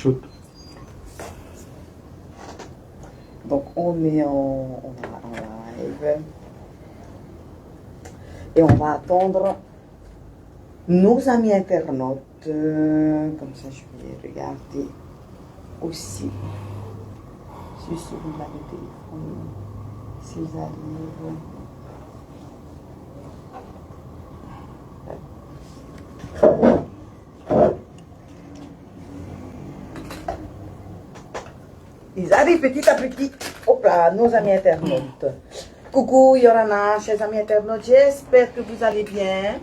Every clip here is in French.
Shoot. Donc on est en live. Et on va attendre nos amis internautes. Comme ça, je vais regarder aussi. Je suis sur le téléphone. S'ils arrivent. Ils arrivent petit à petit. Hop là, nos amis internautes. Coucou Yorana, chers amis internautes, j'espère que vous allez bien.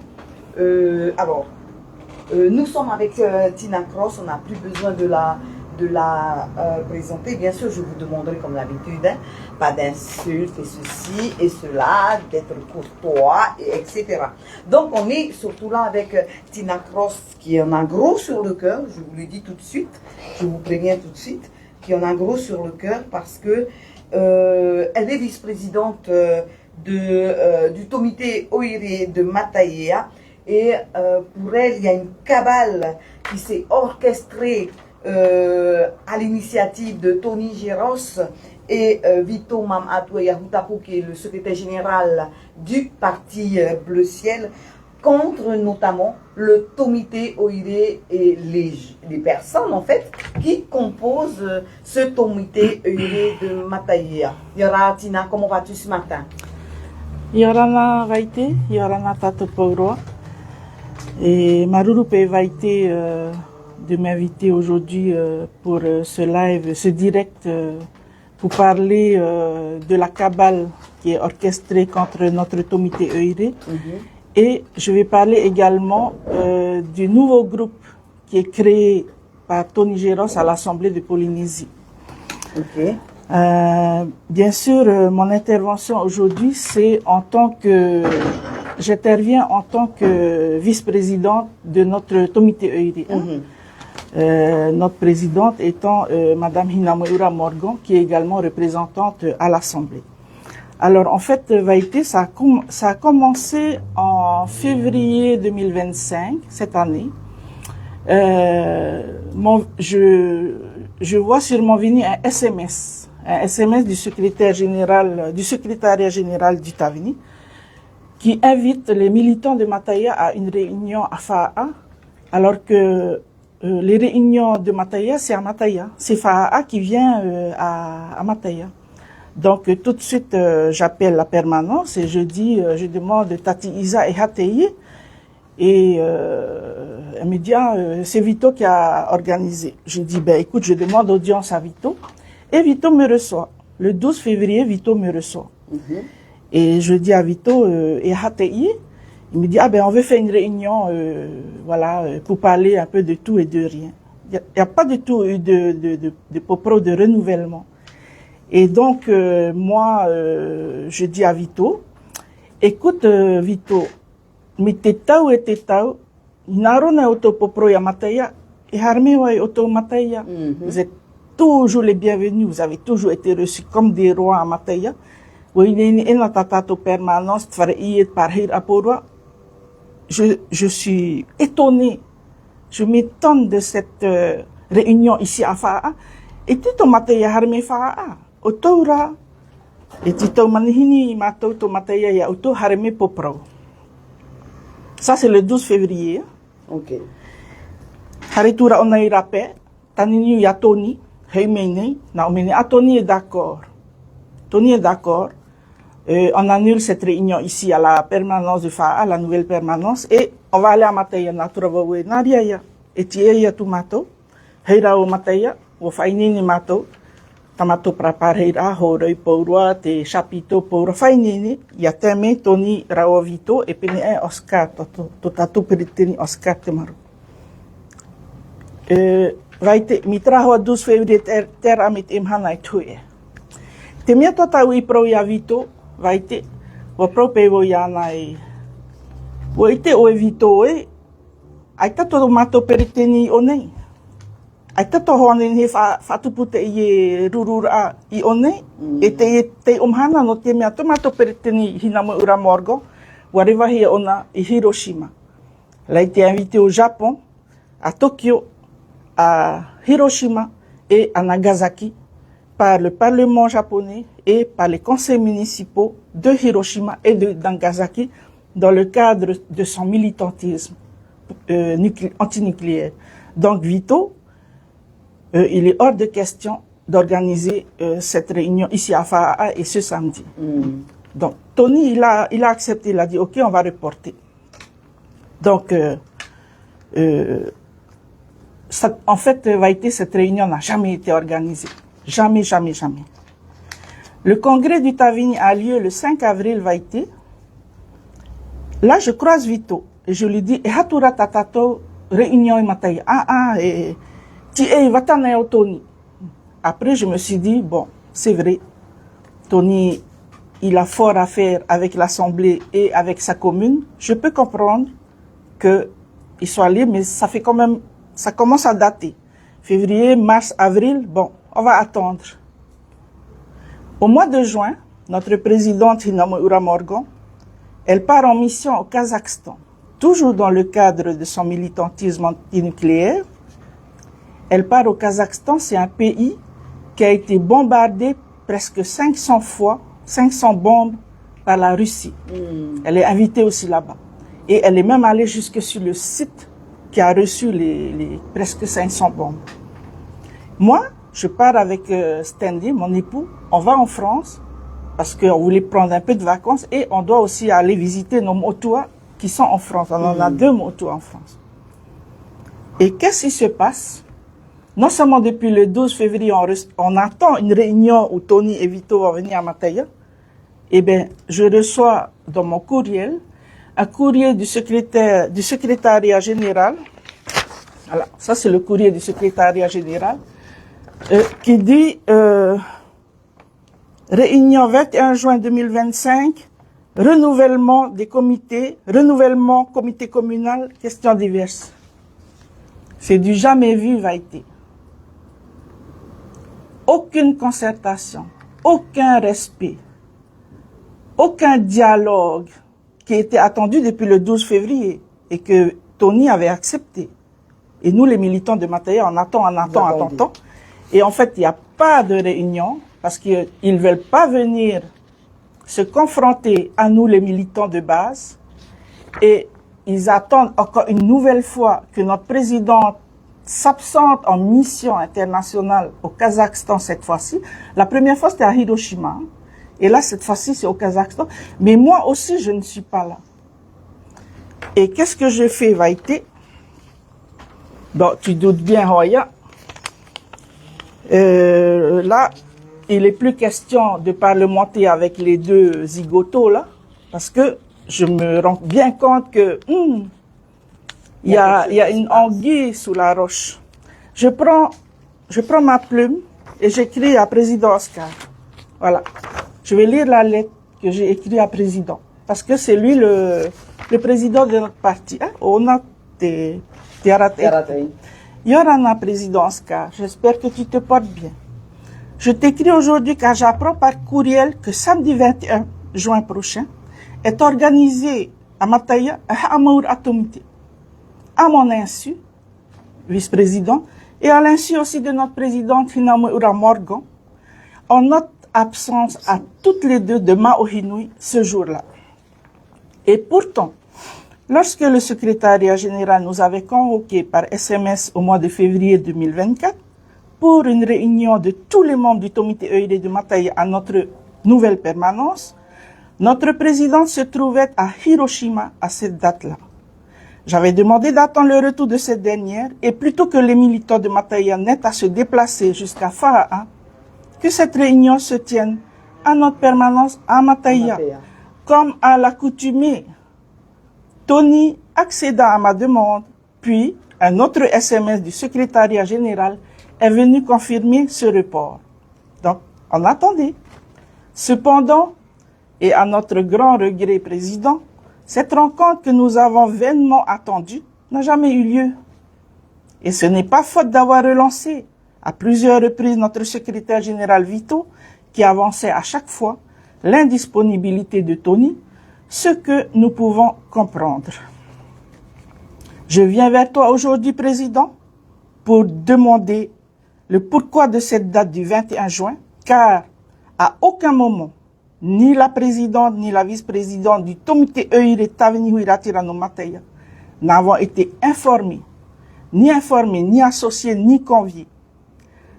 Nous sommes avec Tina Cross, on n'a plus besoin de la présenter. Bien sûr, je vous demanderai comme d'habitude, hein, pas d'insultes et ceci et cela, d'être courtois, etc. Donc, on est surtout là avec Tina Cross qui en a gros sur le cœur, je vous le dis tout de suite, je vous préviens tout de suite, qui en a gros sur le cœur parce que elle est vice-présidente du comité Oire de Mataya et pour elle, il y a une cabale qui s'est orchestrée à l'initiative de Tony Géros et Vito Mamadou Yahutapu, qui est le secrétaire général du parti Bleu Ciel, contre notamment le comité Oire et les personnes en fait qui composent ce comité Oire de Mataya. Yora Tina, comment vas-tu ce matin? Yorana Vaite, Yorana Tato Pauroa. Et Marurupe Vaite de m'inviter aujourd'hui pour ce live, ce direct, pour parler de la cabale qui est orchestrée contre notre comité Oire. Et je vais parler également du nouveau groupe qui est créé par Tony Géros à l'Assemblée de Polynésie. Okay. Bien sûr, mon intervention aujourd'hui, c'est j'interviens en tant que vice-présidente de notre comité Oire. Notre présidente étant Madame Hinamoura Morgan, qui est également représentante à l'Assemblée. Alors, en fait, Vaite, ça a commencé en février 2025, cette année. Je vois sur mon venu un SMS du secrétariat général du Tavini, qui invite les militants de Mataya à une réunion à Fa'a, alors que les réunions de Mataya, c'est à Mataya. C'est Fa'a qui vient à Mataya. Donc, tout de suite, j'appelle la permanence et je demande Tati Isa et Hateye. Et elle me dit, c'est Vito qui a organisé. Je dis, écoute, je demande audience à Vito. Et Vito me reçoit. Le 12 février, Vito me reçoit. Et je dis à Vito et Hateye, il me dit, on veut faire une réunion, pour parler un peu de tout et de rien. Il n'y a pas du tout eu de propos de renouvellement. Et donc, moi, je dis à Vito, écoute, Vito, mi te tau e te tau, inarona auto popro ya Mataya, et harmewa e auto Mataya. Vous êtes toujours les bienvenus, vous avez toujours été reçus comme des rois à Mataya. Permanence, je suis étonné, je m'étonne de cette réunion ici à Fa'a. Et tito Mataya harme Fa'a. Otoura, et tito manihini matou to Mataya ya auto harme popro. Ça, c'est le 12 février. Ok. Haritura onai rape, taninu ya Tony, heimene, na omene, Tony est d'accord. Tony est d'accord. On annule cette réunion ici à la permanence de FAA, la nouvelle permanence, et on va aller à Mataya, naturawawe, nariaya, et tiaya tu mato, heira o Mataya, o fainini mato, tamato prapareira, horoi pourua, te chapito pour fainini, ya teme, Tony Raovito, et pene un Oscar, to tatu peritini Oscar te maru. Vaite, mitraho 12 février ter amit imhana et huye. Te mea tata ui pro ya Vito, Vaite, wa pro pevo ya nai. Wa ite o Vito ai tato mato peritini o nei. Ai tato hoanen he fatupute i rurura i o nei. E te umhana no te mea tomato peritini Hinamoura Morgan, wa rewahi ona i Hiroshima. Lai te invité au Japon, à Tokyo, à Hiroshima et à Nagasaki par le Parlement japonais et par les conseils municipaux de Hiroshima et de Nagasaki dans le cadre de son militantisme antinucléaire. Donc Vito, il est hors de question d'organiser cette réunion ici à Fa'a et ce samedi. Donc Tony, il a accepté, il a dit ok, on va reporter. Donc en fait, Vaïté, cette réunion n'a jamais été organisée. Jamais, jamais, jamais. Le congrès du Tavini a lieu le 5 avril, Vaïté. Là, je croise Vito et je lui dis, Hatura tatato, réunion et mataï. Et Tony. Après, je me suis dit, bon, c'est vrai. Tony, il a fort à faire avec l'Assemblée et avec sa commune. Je peux comprendre qu'il soit libre, mais ça fait quand même, ça commence à dater. Février, mars, avril, bon, on va attendre. Au mois de juin, notre présidente Hinamoura Morgan, elle part en mission au Kazakhstan, toujours dans le cadre de son militantisme antinucléaire. Elle part au Kazakhstan, c'est un pays qui a été bombardé presque 500 fois, 500 bombes par la Russie. Elle est invitée aussi là-bas. Et elle est même allée jusque sur le site qui a reçu les presque 500 bombes. Moi, je pars avec Stanley, mon époux, on va en France parce qu'on voulait prendre un peu de vacances et on doit aussi aller visiter nos motois qui sont en France. On en a 2 motos en France. Et qu'est-ce qui se passe? Non seulement depuis le 12 février, on attend une réunion où Tony et Vito vont venir à Mataya. Eh bien, je reçois dans mon courriel un courrier du secrétariat général. Voilà, ça c'est le courrier du secrétariat général qui dit réunion 21 juin 2025, renouvellement des comités, renouvellement comité communal, questions diverses. C'est du jamais vu, Vaïté. Aucune concertation, aucun respect, aucun dialogue qui était attendu depuis le 12 février et que Tony avait accepté. Et nous, les militants de Mataya, on attend. Et en fait, il n'y a pas de réunion parce qu'ils ne veulent pas venir se confronter à nous, les militants de base. Et ils attendent encore une nouvelle fois que notre président s'absente en mission internationale au Kazakhstan cette fois-ci. La première fois, c'était à Hiroshima. Et là, cette fois-ci, c'est au Kazakhstan. Mais moi aussi, je ne suis pas là. Et qu'est-ce que je fais, Vaïté? Bon, tu doutes bien, Roya. Là, il n'est plus question de parlementer avec les 2 zigotos, là. Parce que je me rends bien compte que il y a une anguille sous la roche. Je prends ma plume et j'écris à président Oscar. Voilà. Je vais lire la lettre que j'ai écrite à président. Parce que c'est lui le président de notre parti. Hein? On a Yorana, président Oscar, j'espère que tu te portes bien. Je t'écris aujourd'hui car j'apprends par courriel que samedi 21 juin prochain est organisé à Mataya un Hamaour Atomité. À mon insu, vice-président, et à l'insu aussi de notre présidente Hinamoura Morgan, en notre absence à toutes les 2 de Maohinui ce jour-là. Et pourtant, lorsque le secrétariat général nous avait convoqués par SMS au mois de février 2024 pour une réunion de tous les membres du comité EID de Mataya à notre nouvelle permanence, notre présidente se trouvait à Hiroshima à cette date-là. J'avais demandé d'attendre le retour de cette dernière et plutôt que les militants de Mataya n'aient à se déplacer jusqu'à Fa'a, que cette réunion se tienne à notre permanence à Mataya. Comme à l'accoutumée, Tony accéda à ma demande, puis un autre SMS du secrétariat général est venu confirmer ce report. Donc, on attendait. Cependant, et à notre grand regret, président, cette rencontre que nous avons vainement attendue n'a jamais eu lieu. Et ce n'est pas faute d'avoir relancé à plusieurs reprises notre secrétaire général Vito, qui avançait à chaque fois l'indisponibilité de Tony, ce que nous pouvons comprendre. Je viens vers toi aujourd'hui, président, pour demander le pourquoi de cette date du 21 juin, car à aucun moment, ni la présidente ni la vice-présidente du comité Euire Tavini Huiratira no Mataya n'avons été informés, ni associés, ni conviés.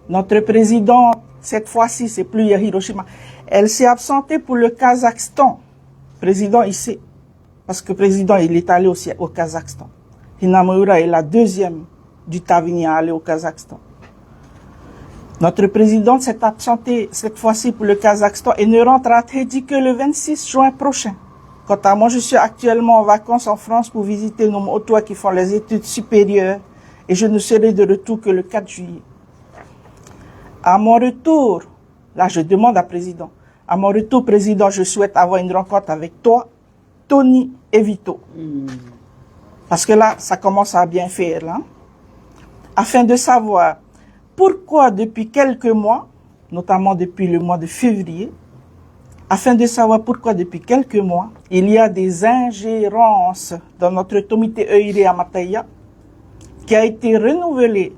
Notre présidente, cette fois-ci, c'est plus Hiroshima, elle s'est absentée pour le Kazakhstan. Président ici, parce que président, il est allé aussi au Kazakhstan. Hinamura est la deuxième du Tavini à aller au Kazakhstan. Notre présidente s'est absentée cette fois-ci pour le Kazakhstan et ne rentre à Tahiti que le 26 juin prochain. Quant à moi, je suis actuellement en vacances en France pour visiter nos Otois qui font les études supérieures et je ne serai de retour que le 4 juillet. À mon retour, là je demande à président, à mon retour président, je souhaite avoir une rencontre avec toi, Tony et Vito. Parce que là, ça commence à bien faire, là. Afin de savoir pourquoi depuis quelques mois, notamment depuis le mois de février, afin de savoir pourquoi depuis quelques mois, il y a des ingérences dans notre comité Euire à Mataya, qui a été renouvelé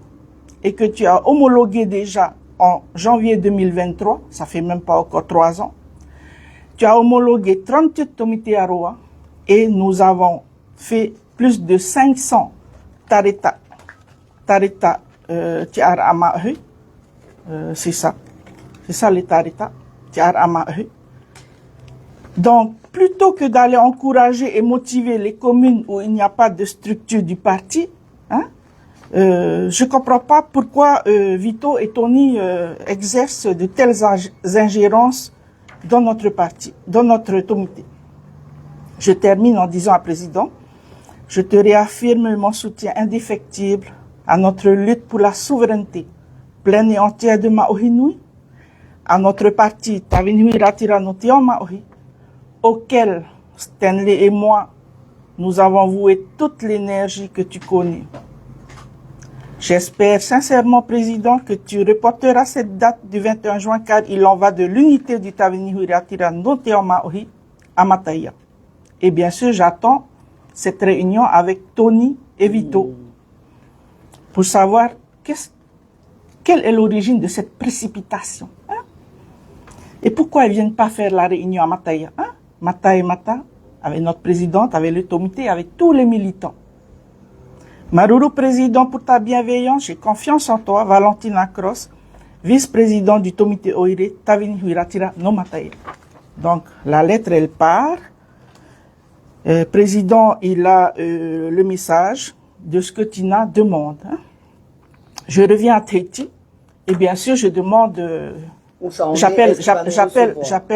et que tu as homologué déjà en janvier 2023, ça fait même pas encore 3 ans. Tu as homologué 38 comités à Roa et nous avons fait plus de 500 tareta tiar amahe, c'est ça les tareta tiar amahe. Donc, plutôt que d'aller encourager et motiver les communes où il n'y a pas de structure du parti, hein, je comprends pas pourquoi Vito et Tony exercent de telles ingérences dans notre parti, dans notre comité. Je termine en disant à président, je te réaffirme mon soutien indéfectible à notre lutte pour la souveraineté pleine et entière de Maohinui, à notre parti Tavini Huiratira no Te Maohi, auquel Stanley et moi, nous avons voué toute l'énergie que tu connais. J'espère sincèrement, Président, que tu reporteras cette date du 21 juin car il en va de l'unité du Tavini Huiratira no Te Maohi à Mataya. Et bien sûr, j'attends cette réunion avec Tony et Vito pour savoir quelle est l'origine de cette précipitation. Hein? Et pourquoi ils ne viennent pas faire la réunion à Mataya, hein? Mata et Mata, avec notre présidente, avec le comité, avec tous les militants. Maruru, président, pour ta bienveillance, j'ai confiance en toi, Valentina Cross, vice-président du comité Euire Tavini Huiratira no Mataya. Donc, la lettre, elle part. Président, il a le message de ce que Tina demande. Hein. Je reviens à Tahiti et bien sûr, je demande... J'appelle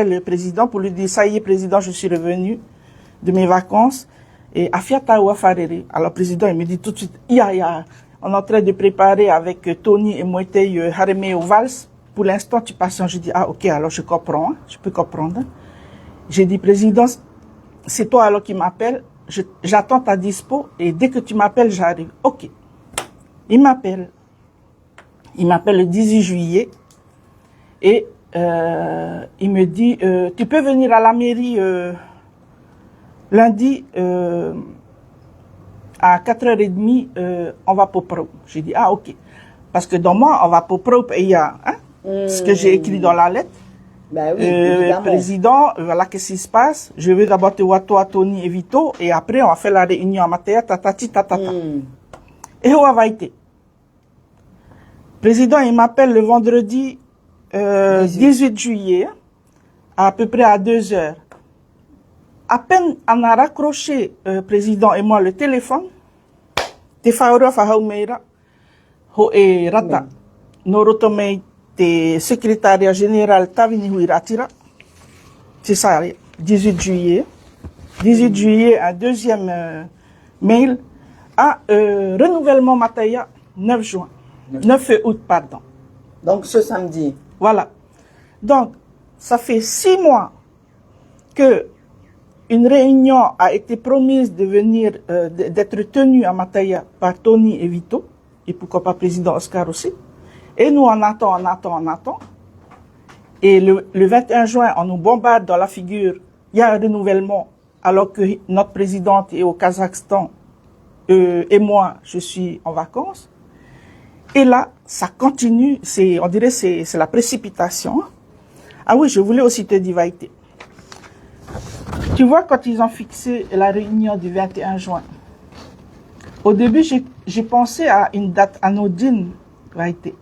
le président pour lui dire, ça y est, président, je suis revenu de mes vacances. Et Afiata Ouafarere. Alors, président, il me dit tout de suite, on est en train de préparer avec Tony et Moetei Hareme au Vals. Pour l'instant, tu patientes. Je dis, ah, ok, alors je comprends, hein, je peux comprendre. J'ai dit, président, c'est toi alors qui m'appelle, j'attends ta dispo et dès que tu m'appelles, j'arrive. Ok. Il m'appelle le 18 juillet. Et il me dit, tu peux venir à la mairie lundi à 4h30, on va pour Pro. J'ai dit, ah ok. Parce que dans moi, on va pour Pro, et il y a ce que j'ai écrit dans la lettre. Ben oui, président, voilà qu'est-ce qui se passe. Je veux d'abord te voir toi, Tony et Vito, et après on va faire la réunion à Mataya, tatati, tatata. Et où va été? Président, il m'appelle le vendredi 18 juillet, à peu près à 2 heures. À peine on a raccroché, président et moi, le téléphone, te faura fahaumeira, ho e rata, norotomei te secrétariat général Tavini Huiratira, c'est ça, 18 juillet. 18 juillet, un deuxième mail, à renouvellement Mataya, 9 juin. 9 août, pardon. Donc ce samedi. Voilà. Donc, ça fait 6 mois que une réunion a été promise de venir, d'être tenue à Mataya par Tony et Vito, et pourquoi pas président Oscar aussi. Et nous, on attend. Et le 21 juin, on nous bombarde dans la figure. Il y a un renouvellement, alors que notre présidente est au Kazakhstan, et moi, je suis en vacances. Et là, ça continue, on dirait c'est la précipitation. Ah oui, je voulais aussi te dire, Vaïté. Tu vois, quand ils ont fixé la réunion du 21 juin, au début, j'ai pensé à une date anodine, Vaïté.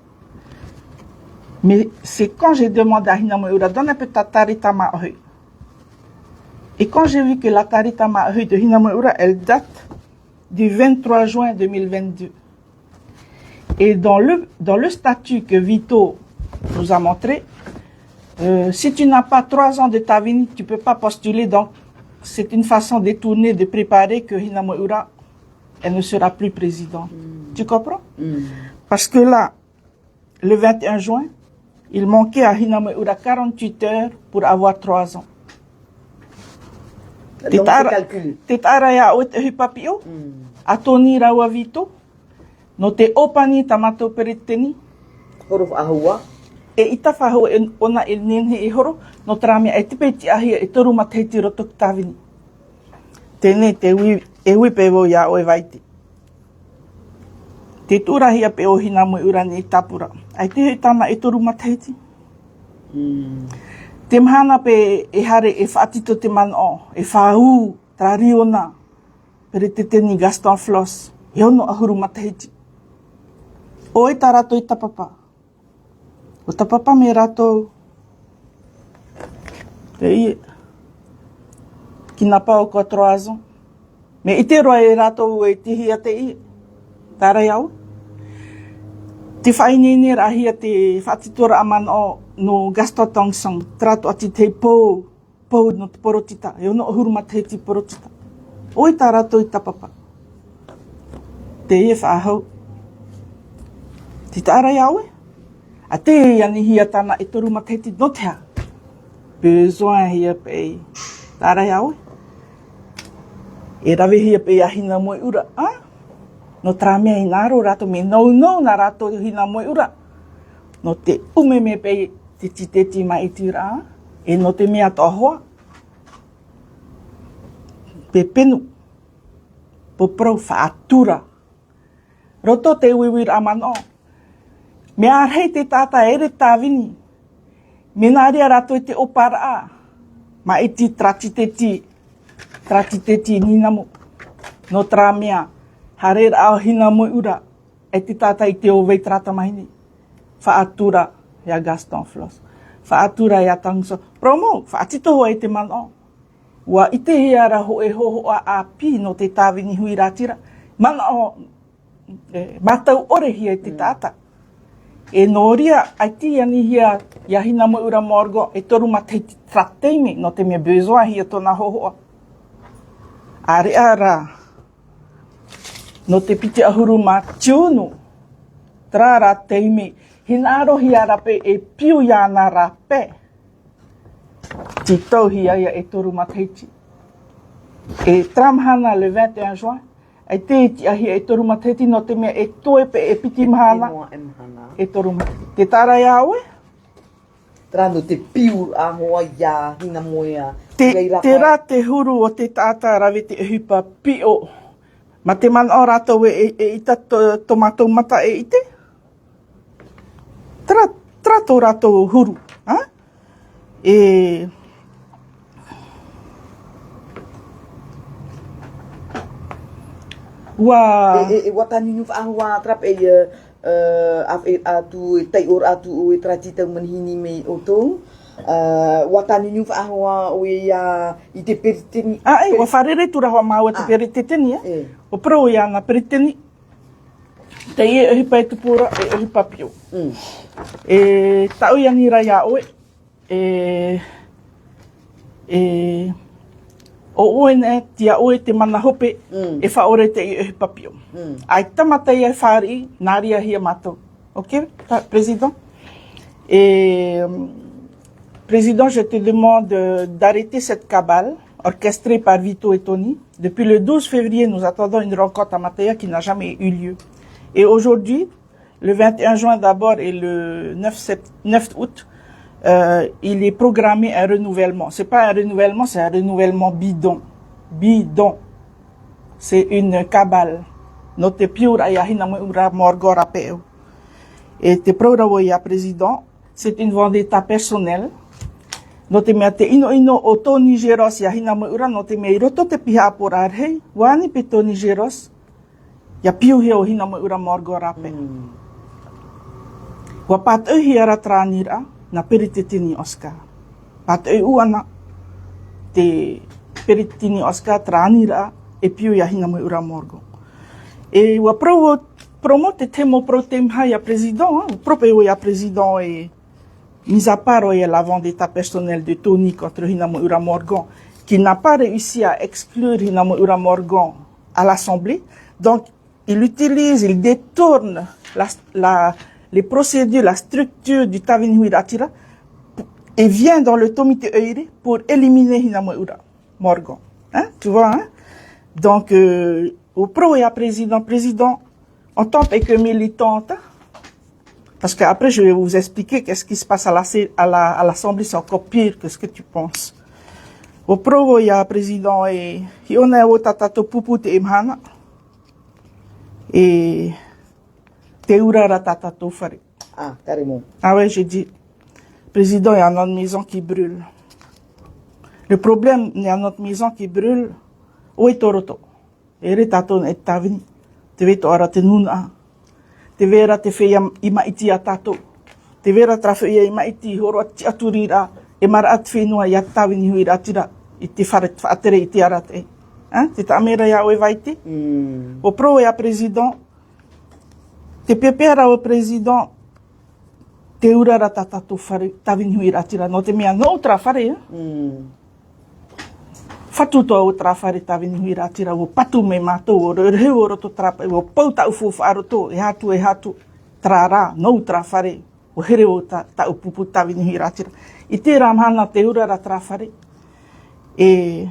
Mais c'est quand j'ai demandé à Hinamoura, donne un peu ta tarita ma'ahui. Et quand j'ai vu que la tarita ma'ahui de Hinamoura, elle date du 23 juin 2022. Et dans le statut que Vito nous a montré, si tu n'as pas 3 ans de Tavini, tu ne peux pas postuler. Donc, c'est une façon détournée de préparer que Hinamoura, elle ne sera plus présidente. Tu comprends? Parce que là, le 21 juin, il manquait à Hinamoura 48 heures pour avoir 3 ans. Donc, c'est calculé. Tetaraya ote papio, atoni rawa Vito, no te opani tamato periteni, huruf ahua. e itafaho ona nenhe e horo, no tramia e tipeti ahia e toru mateti roto tavini. Tēnei te ui pewo ia oe Vaiti. Te tūrahia pe o Hinamoura ni tapura. Ai te hui tana e toru mateti. Te mahana pe e hare e whaatito te mano, e whāu, trariona, pere te teni Gaston Floss, e ono ahuru mateti. O e tā rato i tapapa. O tapapa me rato te ie. Ki nā pao ko 3 ans. Me i te roa e rato e tihi a te ie. Tārai au. Te whainene rahia te whaatitora aman o no Gaston Tongsong. Trato ati te pou no te porotita. E ono ahuru mateti porotita. O i tā rato i tapapa. Te ie whaahau. Te tārai au e. A te iani hia tana e toru mateti no te ha. Besoin hia pe tārai au e. E rawe hia pe a Hinamoura. No tramea i naro rato me nou na rato Hinamoura. No te umeme pe te titeti mai tira. E no te mea tohoa. Pe penu. Po prou whaatura. Roto te wiwira amano. Me arhei te tata ere tāwini. Me nāria rato i te opara a. Ma e ti tratiteti ninamu. No tramea. Harera ao Hinamoura. E te tata i te owei trata mahini. Whaatura ia Gaston Floss. Whaatura ia Tangso. Promo, whaatito hoa i te mano. Ua i te hiara ho e hoho a pi no te tāwini hui ratira. Mano, matau ore hia i te tata. E noria, ai ti ani hia ia Hinamoura morgo e toru matei trateime no te mea besoin hia tona hohoa. Are ara, no te piti ahuru ma tiunu, trara teime, hinaro hia rape e piu ia na rape. Titau hia ia e toru mateiti. E tramhana le 21 juin, ai te iti ahia e toru mateiti no te mea e toe pe e piti mahana. E toru mateiti. Te tārai aue? Trano te piu a hoa ia Hinamoura. Te rā te huru o te tāta rawe te hupa pio. Ma te mana o rātou e ita tomatou mata e ite. Tra tō rātou huru. Ha? Watani nu whaahua trap atu e tai or atu o e tratita manhini me o tō. Watani nu whaahua o i te periteni. Wa wharere tura hoa maua te periteni. O pro ia na periteni. Te ie ehipa e tupura e ehipa pio. E tau ia ni rai a oe. O oe ne tia oe te mana hope e whaore te ie ehipa pio. Ai tamata ia whari nāria hia mātou. Ok, président? Président, je te demande d'arrêter cette cabale orchestrée par Vito et Tony. Depuis le 12 février, nous attendons une rencontre à Mataya qui n'a jamais eu lieu. Et aujourd'hui, le 21 juin d'abord et le 9 août, il est programmé un renouvellement. C'est pas un renouvellement, c'est un renouvellement bidon. Bidon. C'est une cabale. Note piura ya Hinamoura morgo rapeo. Et te prorawoya président, c'est une vendetta personnelle. No te mea te ino o Tony Geros ya hina mo ura no te mea i roto te piha aporar hei. Wani pe Tony Geros ya piu he o hina mo ura morgo rape. Wa pat e hiara tranira na perititini Oscar. Pat e uana te perititini Oscar tranira e piu ya hina mo ura morgo. E wa promote temo pro temha ya président, o proprio ya président e mis à part la vendetta personnelle de Tony contre Hinamo Ura Morgan, qui n'a pas réussi à exclure Hinamo Ura Morgan à l'Assemblée. Donc, il détourne les procédures, la structure du Tavini Huiratira et vient dans le Tomite Eire pour éliminer Hinamo Ura Morgan. Hein? Tu vois, hein? Donc, au pro et à président, en tant que militante, parce qu'après, je vais vous expliquer qu'est-ce qui se passe à l'Assemblée, c'est encore pire que ce que tu penses. Au pro, il y a un président et on a un tatato pupu te imhana et te urara tatato fare. Ah, carrément. Ah ouais, j'ai dit, président, il y a notre maison qui brûle. Le problème, il y a notre maison qui brûle. Où est Toroto? Et retato est tavini. Te veto ara te nuna. Te vera te whea i maiti a tātou. Te vera tra whea i maiti horo ati aturira e mara at whenua i atawini hui ratira i te whaatere i te arate. Te tamera ia oe vaite. O pro e a président, te pepera o président, te urara ta tātou tawini hui ratira. No te mea no tra whare. Whatutoa o tra whare tawini hui ratira, o patu me mātou, o reheu o roto trapa, o pauta ufu whaaroto, e hatu, tra rā, nou tra whare, o here o ta upupu tawini hui ratira. I te ramhana te urara tra whare, e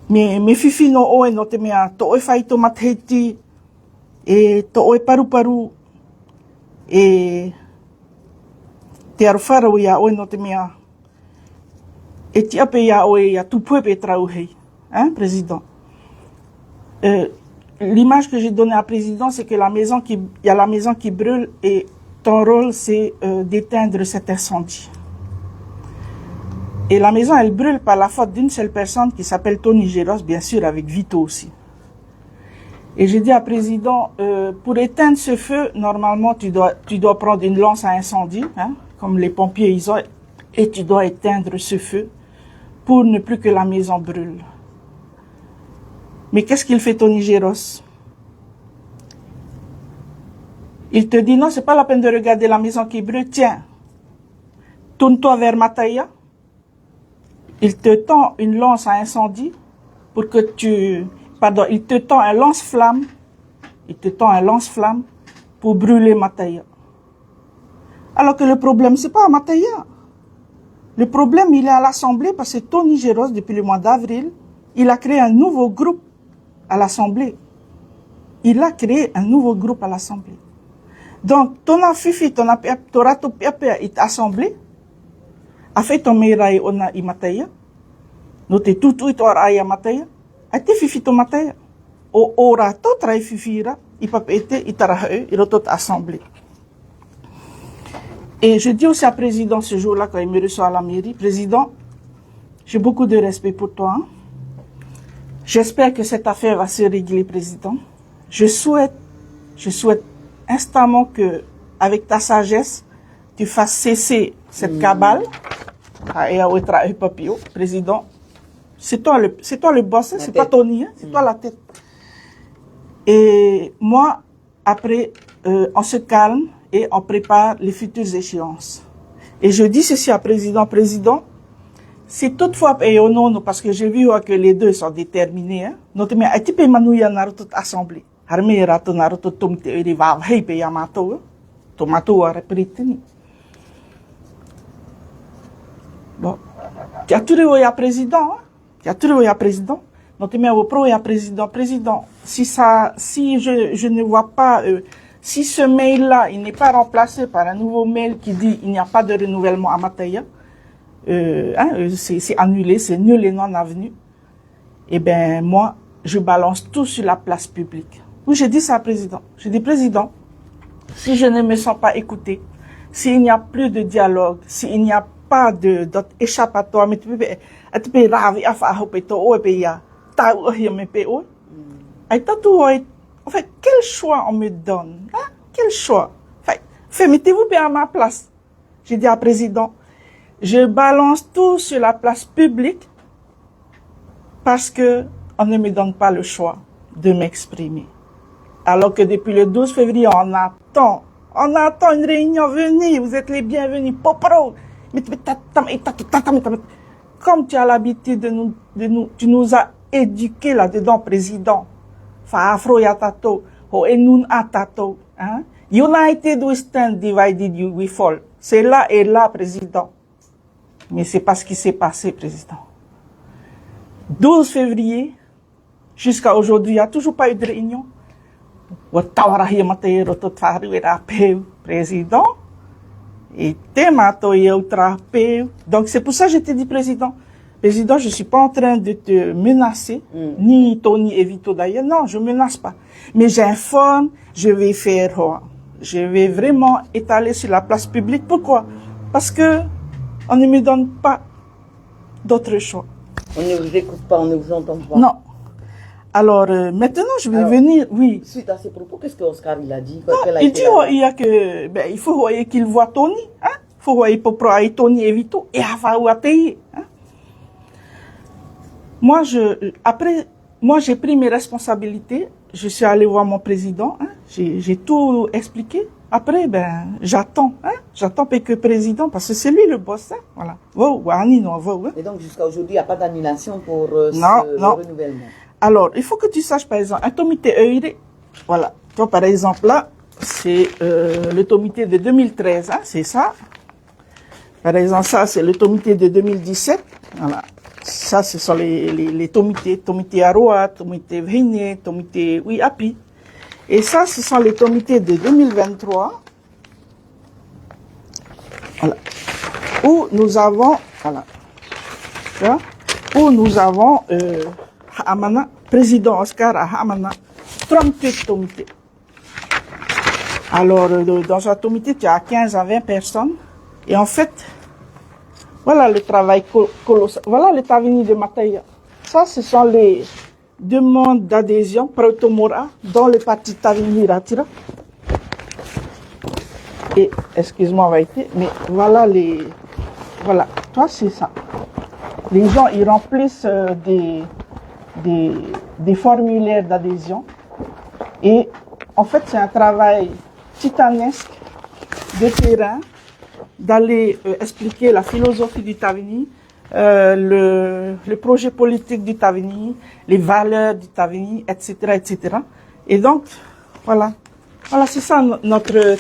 me whiwhino oe no te mea, to oe whaito matheiti, e to oe paru, e te arwhara ia oe no te mea, et ti ape ia oe ia tupuepe trau hei, président. L'image que j'ai donnée à président, c'est que il y a la maison qui brûle et ton rôle, c'est d'éteindre cet incendie. Et la maison, elle brûle par la faute d'une seule personne qui s'appelle Tony Geros, bien sûr, avec Vito aussi. Et j'ai dit à président, pour éteindre ce feu, normalement, tu dois prendre une lance à incendie, comme les pompiers, ils ont, et tu dois éteindre ce feu pour ne plus que la maison brûle. Mais qu'est-ce qu'il fait Tony Geros? Il te dit non, c'est pas la peine de regarder la maison qui brûle. Tiens, tourne-toi vers Mataya. Il te tend une lance à incendie pour que il te tend un lance-flamme. Il te tend un lance-flamme pour brûler Mataya. Alors que le problème, c'est pas à Mataya. Le problème, il est à l'Assemblée parce que Tony Geros, depuis le mois d'avril, il a créé un nouveau groupe à l'Assemblée. Il a créé un nouveau groupe à l'Assemblée. Donc, ton afifi, ton rato piapea it Assemblée, a fait ton meirai ona i Mataya, no te tutu it or aya Mataya, a te fifi to Mataya. O rato trai fifira, i papete, i tarahe, i rotot Assemblée. Et je dis aussi à président ce jour-là, quand il me reçoit à la mairie, président, j'ai beaucoup de respect pour toi. J'espère que cette affaire va se régler, président. Je souhaite instamment que, avec ta sagesse, tu fasses cesser cette cabale. Président, c'est toi le boss, c'est pas Tony, c'est toi la tête. Et moi, après, on se calme et on prépare les futures échéances. Et je dis ceci à président, si toutefois, parce que j'ai vu que les deux sont déterminés, notamment, tu peux manouiller dans toute assemblée. Harme rato naruto tomte iri va hei pe yamato, tomato a repritini. Bon, tu as tout le président, notamment au pro et président, si je ne vois pas, si ce mail-là, il n'est pas remplacé par un nouveau mail qui dit il n'y a pas de renouvellement à Mataya, c'est annulé, c'est nul et non avenu, eh ben, moi, je balance tout sur la place publique. Oui, j'ai dit ça à président. J'ai dit, président, si je ne me sens pas écoutée, s'il n'y a plus de dialogue, s'il n'y a pas d'échappatoire, mais tu peux ravi à faire un peu en fait, quel choix on me donne? Hein? Quel choix? Fait, mettez-vous bien à ma place. J'ai dit à président, je balance tout sur la place publique parce que on ne me donne pas le choix de m'exprimer. Alors que depuis le 12 février, on attend une réunion, venez, vous êtes les bienvenus, popro. Comme tu as l'habitude tu nous as éduqués là-dedans, président. Hein? United we stand, divided we fall. C'est là et là, président. Mais c'est pas ce qui s'est passé, président. 12 février, jusqu'à aujourd'hui, il n'y a toujours pas eu de réunion. Président. Donc c'est pour ça que je t'ai dit, président. Président, je ne suis pas en train de te menacer, ni Tony et Vito d'ailleurs. Non, je ne menace pas. Mais j'informe, je vais vraiment étaler sur la place publique. Pourquoi? Parce que on ne me donne pas d'autre choix. On ne vous écoute pas, on ne vous entend pas. Non. Alors, maintenant, je vais venir, oui. Suite à ces propos, qu'est-ce que Oscar il a dit? Il dit, il faut qu'il voit Tony, hein? Il faut voir Tony et Vito, et Avaouatei, hein? Moi, j'ai pris mes responsabilités. Je suis allé voir mon président, hein? J'ai tout expliqué. Après, j'attends, hein? J'attends que le président, parce que c'est lui le boss, hein? Voilà. Et donc, jusqu'à aujourd'hui, il n'y a pas d'annulation pour le renouvellement? Alors, il faut que tu saches, par exemple, un comité EID, voilà. Donc, par exemple, là, c'est le comité de 2013, hein, c'est ça. Par exemple, ça, c'est le comité de 2017. Voilà. Ça, ce sont les comités. Comité Aroa, comité Vene, comité Api. Et ça, ce sont les comités de 2023. Voilà. Où nous avons, voilà. Là, où nous avons, Hamana, président Oscar à Hamana, 38 comités. Alors, dans un comité, tu as 15 à 20 personnes. Et en fait, voilà le travail colossal. Voilà le Tavini de Mataya. Ça, ce sont les demandes d'adhésion Protomora dans le parti Tavini Ratira. Et, excuse-moi, Vaïté, mais voilà voilà, toi, c'est ça. Les gens, ils remplissent des formulaires d'adhésion. Et en fait, c'est un travail titanesque de terrain d'aller expliquer la philosophie du Tavini, le projet politique du Tavini, les valeurs du Tavini, etc., etc. Et donc, voilà. Voilà, c'est ça notre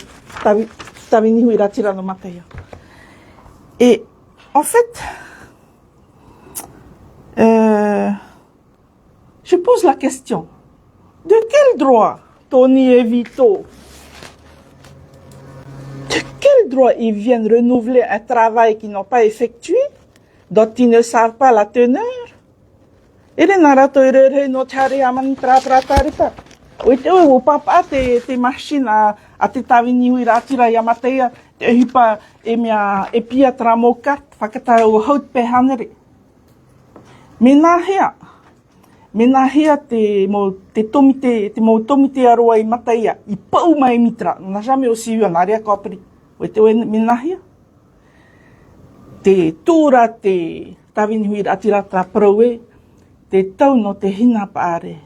Tavini Huiratira no Mataya. Et en fait, je pose la question, de quel droit Tony et Vito, de quel droit ils viennent renouveler un travail qu'ils n'ont pas effectué, dont ils ne savent pas la teneur? Et les narrateurs o papa te machine a te Tavini Huiratira Yamatea te hipa e pia tramokat whakata o haut pehanere. Menahea te tomite aroa I mataia I pau mai mitra. Na jamais aussi eu en arrière copri. O te menahea. Te tūra te Tavini Huiratira tra proe te tau no te hina paare.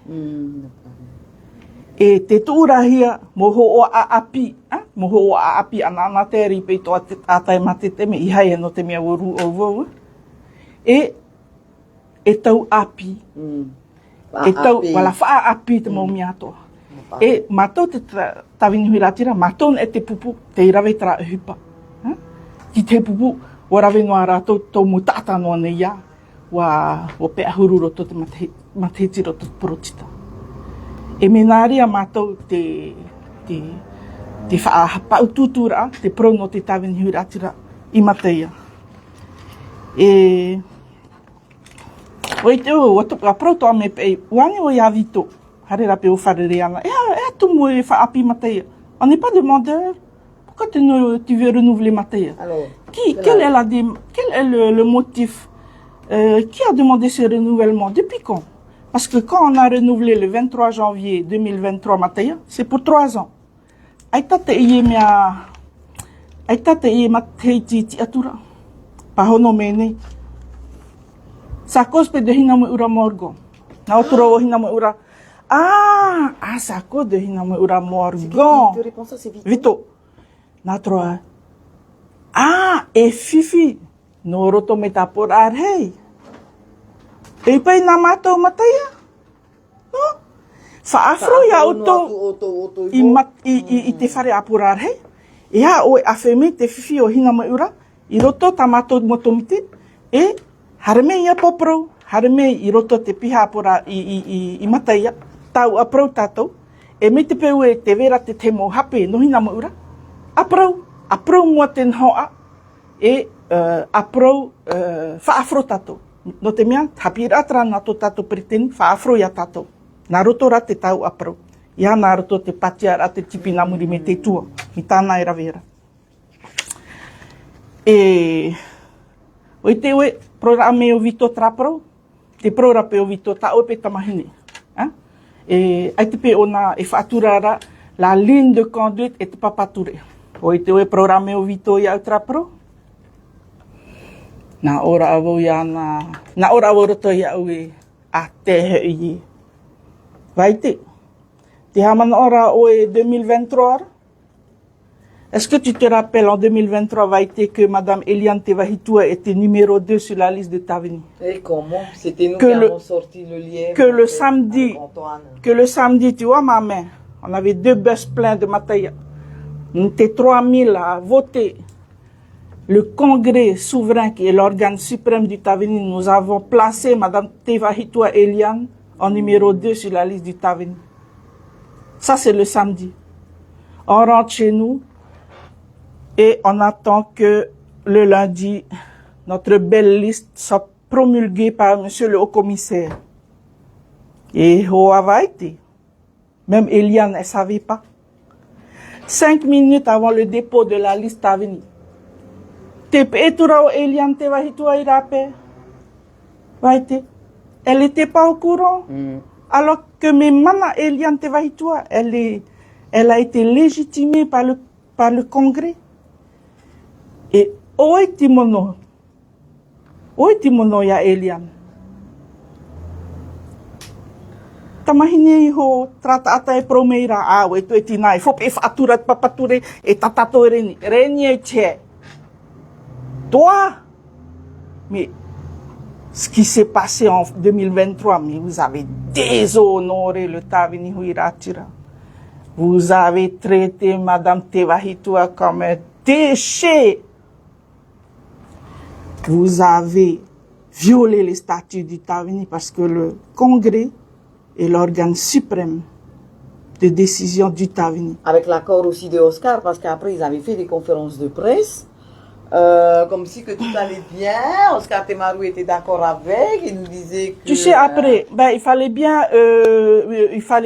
E te tūrahia moho o aapi, moho o aapi anana te ripe I toa te tātai mate te me I haia no te mea waru o wau. E tau api. E tau, wala wha api te mau mea toa. E mātou te Tavini Huiratira, mātou e te pupu, te irawe tra hupa. Ki te pupu, o rawe noa rātou tau mu tāta noa nei ia, wa pea hururo to te mathetiro to porotita. E menaria mātou te whaahapau tūtura, te prono te Tavini Huiratira I Mateia. E oi te o watuka proto me pei, wani o ia Vito, harera pe o wharere ana, ea tumu e whaapi Mateia. On n'est pas demandeur. Pourquoi tu veux renouveler Mataya? Alors, Quel est le motif? Qui a demandé ce renouvellement? Depuis quand? Parce que quand on a renouvelé le 23 janvier 2023 Mataya, c'est pour 3 ans. Aitate iye mateiti ti atura. Pahono mene. Sa cause de hinamu ura morgo. Na otura o hinamu ura. Sa cause de hinamu ura morgo. Tu réponds ça, c'est vite. Vito. Na troa. E fifi. No roto metapor arhei. E pai na mato mataya. No? Fa afro ya auto. I te fare apurar hei. Ia o afeme te fifi o hinamu ura. I roto tamato motomite. E harme ia popro. Harme i roto te piha apura i mataya. Tau aprau tatou. E me te peu e te vera te te mo hape no hinamu ura. Aprau mua ten hoa. E aprau whaafro tatou. No te mea, hapi ratra na to tatou preteni, whaafro ia tatou. Nā roto ra te tau aprau. Ia nā roto te patia ra te tipi nā muri me te tua. Mi tāna e rawera. O te oe, prora me o vito traprau. Te prora pe o vito ta oe pe tamahine. Ai te pe ona e whaatura ra la ligne de conduite e te papature. O te oe prora me o vito ia au traprau. Nā ora avau ia nā ora avau roto ia au e a te hei. Vai te hamana ora o e 2023. Est-ce que tu te rappelles en 2023, Vaïté, que Madame Eliane Tevahitua était numéro 2 sur la liste de Tavini? Et comment? C'était nous qui avons sorti le lièvre. Que le samedi, tu vois ma main, on avait 2 bus pleins de Mataya. On était 3000 à voter. Le Congrès souverain, qui est l'organe suprême du Tavini, nous avons placé Madame Tevahitua Eliane en numéro 2 sur la liste du Tavini. Ça, c'est le samedi. On rentre chez nous et on attend que le lundi, notre belle liste soit promulguée par monsieur le haut-commissaire. Et au Hawaï, même Eliane, elle ne savait pas. 5 minutes avant le dépôt de la liste Tavini. Eliane Tevahitua Irape. Elle n'était pas au courant. Alors que même Mana Eliane Tevahitua, elle a été légitimée par le Congrès. Et oitimono ya Eliane. Tamahine iho trata ata e promeira we tu etina e fop e fatura papature e tatato reni e che. Toi, mais ce qui s'est passé en 2023, mais vous avez déshonoré le Tavini Huiratira. Vous avez traité Madame Tevahitua comme un déchet. Vous avez violé les statuts du Tavini parce que le Congrès est l'organe suprême de décision du Tavini. Avec l'accord aussi de Oscar, parce qu'après ils avaient fait des conférences de presse. Comme si que tout allait bien, Oscar Temaru était d'accord avec, il nous disait que... Tu sais, après, il fallait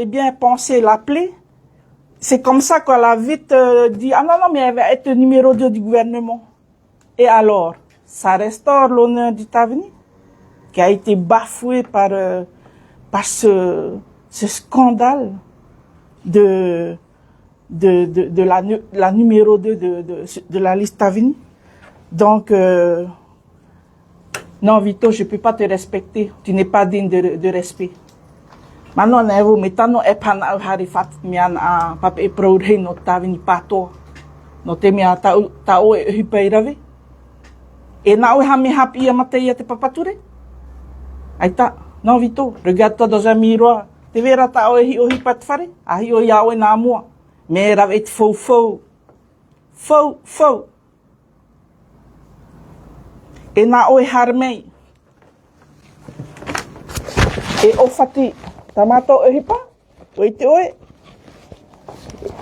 bien penser l'appeler. C'est comme ça qu'on a vite dit, non, mais elle va être numéro 2 du gouvernement. Et alors, ça restaure l'honneur du Tavini, qui a été bafoué par ce scandale de la numéro 2 de la liste Tavini. Donc, non, Vito, je ne peux pas te respecter. Tu n'es pas digne de respect. Maintenant, vous mettons un pan à Harifat, mian à Papa et Prouré, notre Tavini Pato. Notre mia tao et Hupairavi. Et na hame hapi a Mateia te papature. Aïta, non, Vito, regarde-toi dans un miroir. Te verras tao et Hipat Fare. Ahi o yawe na moi. Mais rave et faux. E nā oe harmei. E ofati, tamato e hipa, oe te oe.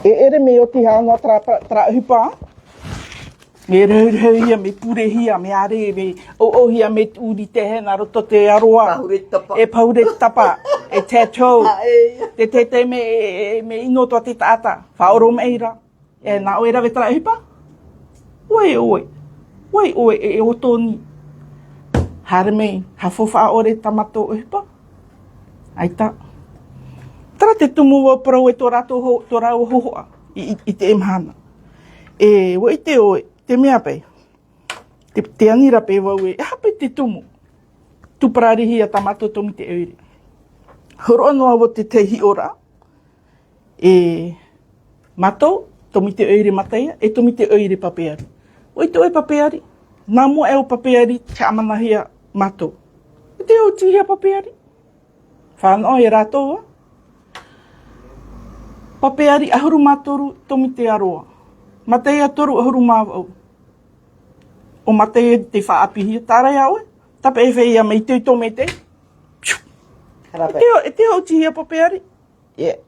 E ere me o ti hānua tra hipa. Me reuhia, me purehia, me are, me oohia, me uri te hena roto te aroa. E paure tapa, e te tau. Te me inoto te tata, whaoro meira. E na oe rawe tala hipa. Oi, e o tōni. Harmei, hafofa a ore tamato o hipa. Aita. Tara te tumu o parau e tō rau hohoa i te emhana. E o i te oe, te mea pei. Te anira pei wau e hape te tumu. Tupararihi a tamato tomi te eure. Horo noa o te tehi ora. E matou, tomi te eure mataia, e tomi te eure papeari. O i te oe papeari. Nā mua e o papeari te amanahia matou. E te o tihia papeari. Whanau e rātou. Papeari ahuru mātoru tomi te aroa. Mateia toru ahuru māwau. O mateia te whaapihia. Tārai aoe. Tape e whea mei te tō me te. E te o tihia papeari. Yeah.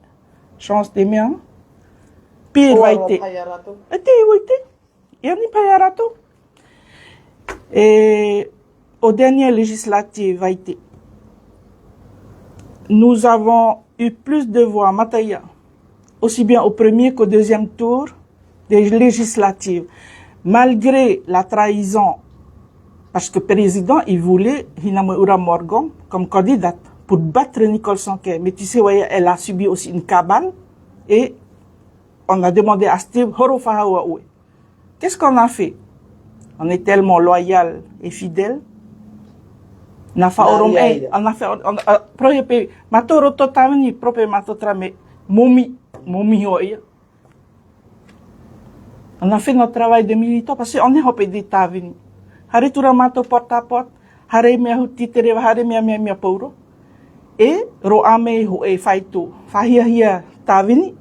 Chance te mea. Pēr vai te. E te o i te. E ani pai a rato. Et aux dernières législatives, nous avons eu plus de voix, Mataya, aussi bien au premier qu'au deuxième tour des législatives. Malgré la trahison, parce que le président, il voulait Hinamoura Morgan comme candidate pour battre Nicole Sanquet. Mais tu sais, ouais, elle a subi aussi une cabale et on a demandé à Steve Horofahaouaoué. Qu'est-ce qu'on a fait? On est tellement loyal et fidèle. On a fait premier pays. Matoro totani propre matotrame momi oia. On a fait notre travail de militant parce qu'on est hopé d'état venu. Hare tura mato porte à porte. Hare mea huti tere hare mea pauro. Et ro ame ho e faito. Fahia tavini